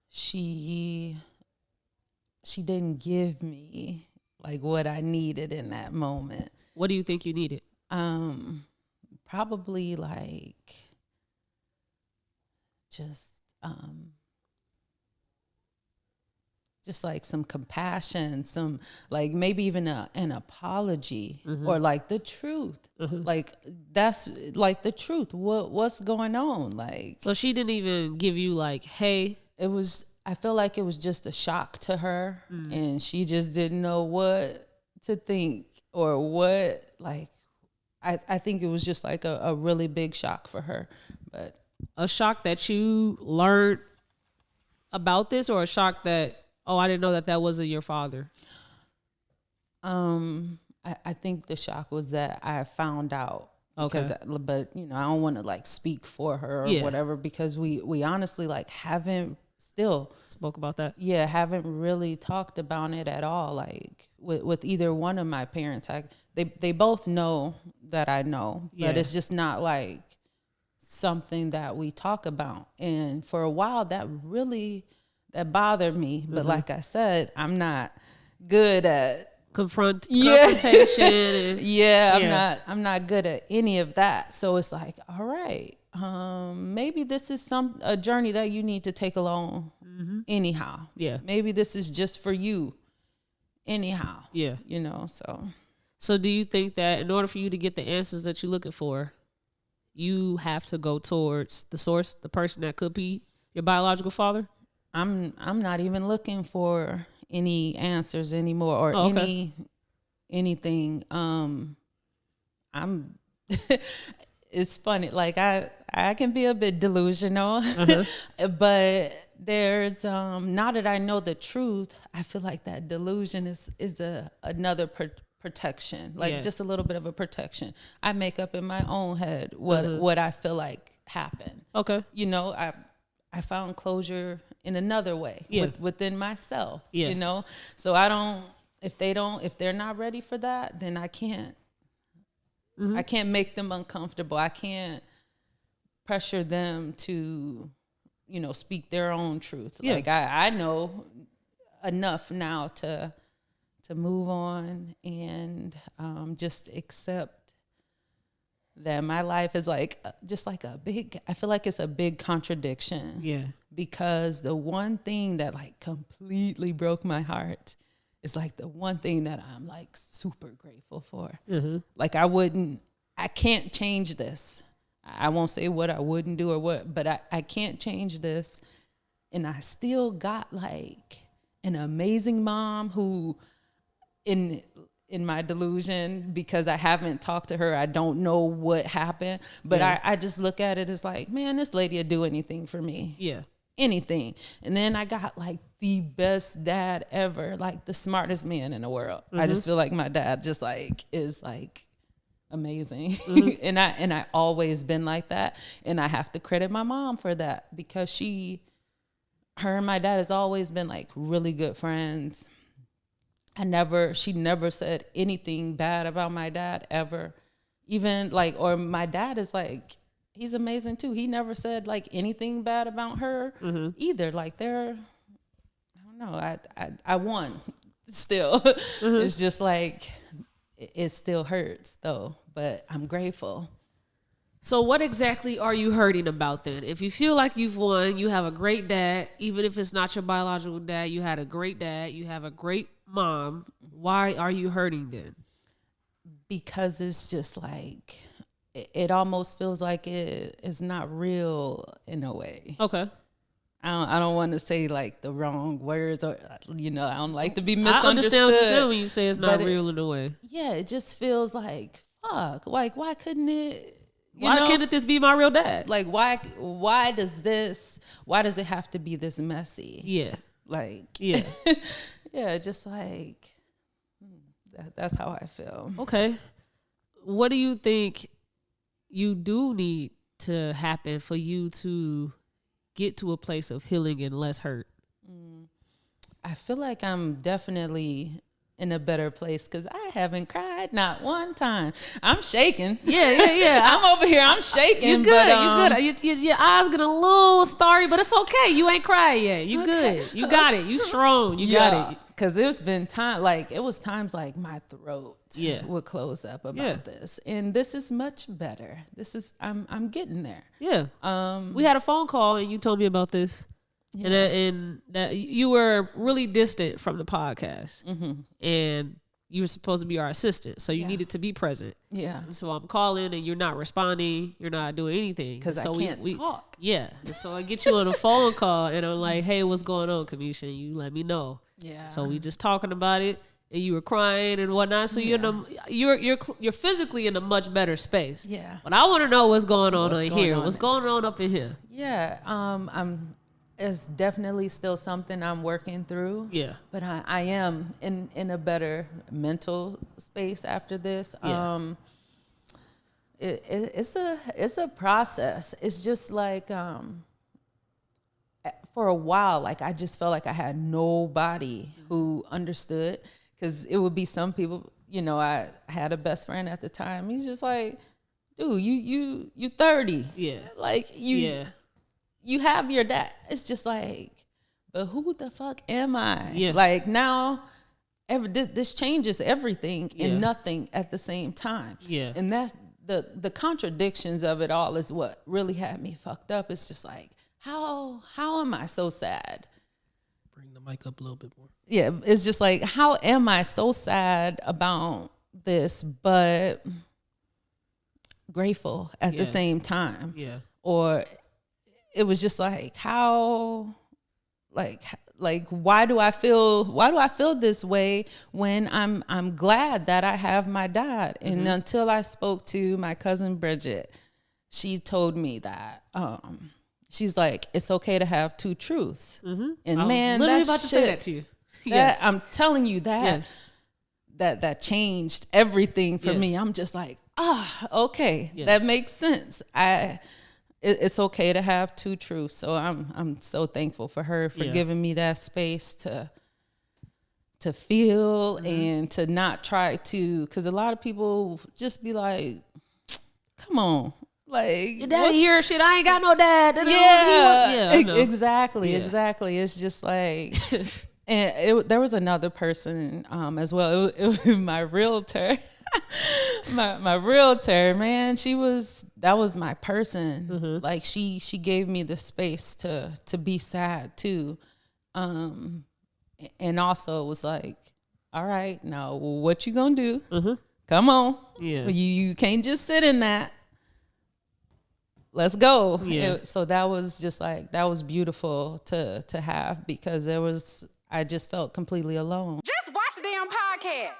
she didn't give me like what I needed in that moment. What do you think you needed? Probably like just like some compassion, some like maybe even an apology or like the truth. Like that's like the truth. What's going on? Like, so she didn't even give you like, hey, I feel like it was just a shock to her and she just didn't know what to think or what, like, I think it was just like a really big shock for her. But a shock that you learned about this, or a shock that, oh, I didn't know that wasn't your father? I think the shock was that I found out. Okay. But you know, I don't want to like speak for her or whatever, because we honestly like haven't still spoke about that. Yeah, haven't really talked about it at all. Like with either one of my parents, they both know that I know, but it's just not like something that we talk about. And for a while, that bothered me. But like I said, I'm not good at confrontation. I'm not good at any of that. So it's like, all right, maybe this is a journey that you need to take along anyhow. Yeah. Maybe this is just for you anyhow. Yeah. You know, So do you think that in order for you to get the answers that you're looking for, you have to go towards the source, the person that could be your biological father? I'm not even looking for any answers anymore or anything. I'm it's funny. Like I I can be a bit delusional, but there's now that I know the truth, I feel like that delusion is another protection, like just a little bit of a protection. I make up in my own head what I feel like happened. Okay, you know, I found closure in another way within myself. You know, so I don't. If they're not ready for that, then I can't. I can't make them uncomfortable. I can't pressure them to, you know, speak their own truth. Like I know enough now to move on and just accept that my life is like just like I feel like it's a big contradiction. Yeah. Because the one thing that like completely broke my heart is like the one thing that I'm like super grateful for. Like I can't change this. I won't say what I wouldn't do or what, but I can't change this. And I still got like an amazing mom who in my delusion, because I haven't talked to her, I don't know what happened, but I just look at it as like, man, this lady will do anything for me. Yeah. Anything. And then I got like the best dad ever, like the smartest man in the world. I just feel like my dad just like is like amazing. and I always been like that. And I have to credit my mom for that, because her and my dad has always been like really good friends. She never said anything bad about my dad ever. Even like, or my dad is like, he's amazing too. He never said like anything bad about her either. Like I don't know. I won still. It's just like, it still hurts though, but I'm grateful. So what exactly are you hurting about then? If you feel like you've won, you have a great dad, even if it's not your biological dad, you had a great dad, you have a great mom. Why are you hurting then? Because it's just like, it almost feels like it is not real in a way. Okay. I don't want to say like the wrong words, or you know, I don't like to be misunderstood. I understand what you're saying when you say it's not real in a way. Yeah, it just feels like fuck. Like why couldn't it? Why can't this be my real dad? Like why does it have to be this messy? Yeah. Like yeah. Yeah, just like that's how I feel. Okay. What do you think you do need to happen for you to get to a place of healing and less hurt? I feel like I'm definitely in a better place, because I haven't cried not one time. I'm shaking. Yeah. I'm over here. I'm shaking. You good. You good. Your eyes get a little starry, but it's okay. You ain't cried yet. You good. You got it. You strong. You got it. Because it's been it was times like my throat would close up about this. And this is much better. I'm getting there. Yeah. We had a phone call and you told me about this. Yeah. And that you were really distant from the podcast. And you were supposed to be our assistant. So you needed to be present. Yeah. And so I'm calling and you're not responding. You're not doing anything. Because I can't talk. Yeah. And so I get you on a phone call and I'm like, hey, what's going on, Kamisha? And you let me know. Yeah. So we just talking about it, and you were crying and whatnot. So you're physically in a much better space. Yeah. But I want to know what's going on here. What's going on up in here? Yeah. It's definitely still something I'm working through. Yeah. But I am in a better mental space after this. Yeah. It's a process. It's just like for a while, like I just felt like I had nobody who understood, because it would be some people, you know, I had a best friend at the time. He's just like, dude, you 30. Yeah. Like you have your dad. It's just like, but who the fuck am I? Yeah. Like now, this changes everything and nothing at the same time. Yeah. And that's the contradictions of it all is what really had me fucked up. It's just like, how am I so sad? Bring the mic up a little bit more. Yeah, it's just like, how am I so sad about this, but grateful at the same time? Yeah. Or it was just like, how, like why do I feel this way when I'm glad that I have my dad? And until I spoke to my cousin Bridget, she told me that she's like, it's okay to have two truths. And I man, was literally that about to say that to you. That, I'm telling you that that changed everything for me. I'm just like, okay, that makes sense. It's okay to have two truths. So I'm so thankful for her for giving me that space to feel and to not try to, because a lot of people just be like, come on, like your daddy here, shit. I ain't got no dad. Exactly. It's just like, and there was another person as well. It was my realtor. my realtor, man, that was my person. Like she gave me the space to be sad too. And also it was like, all right, now what you gonna do? Come on. You can't just sit in that. Let's go. So that was just like, that was beautiful to have, because I just felt completely alone. Just watch the damn podcast.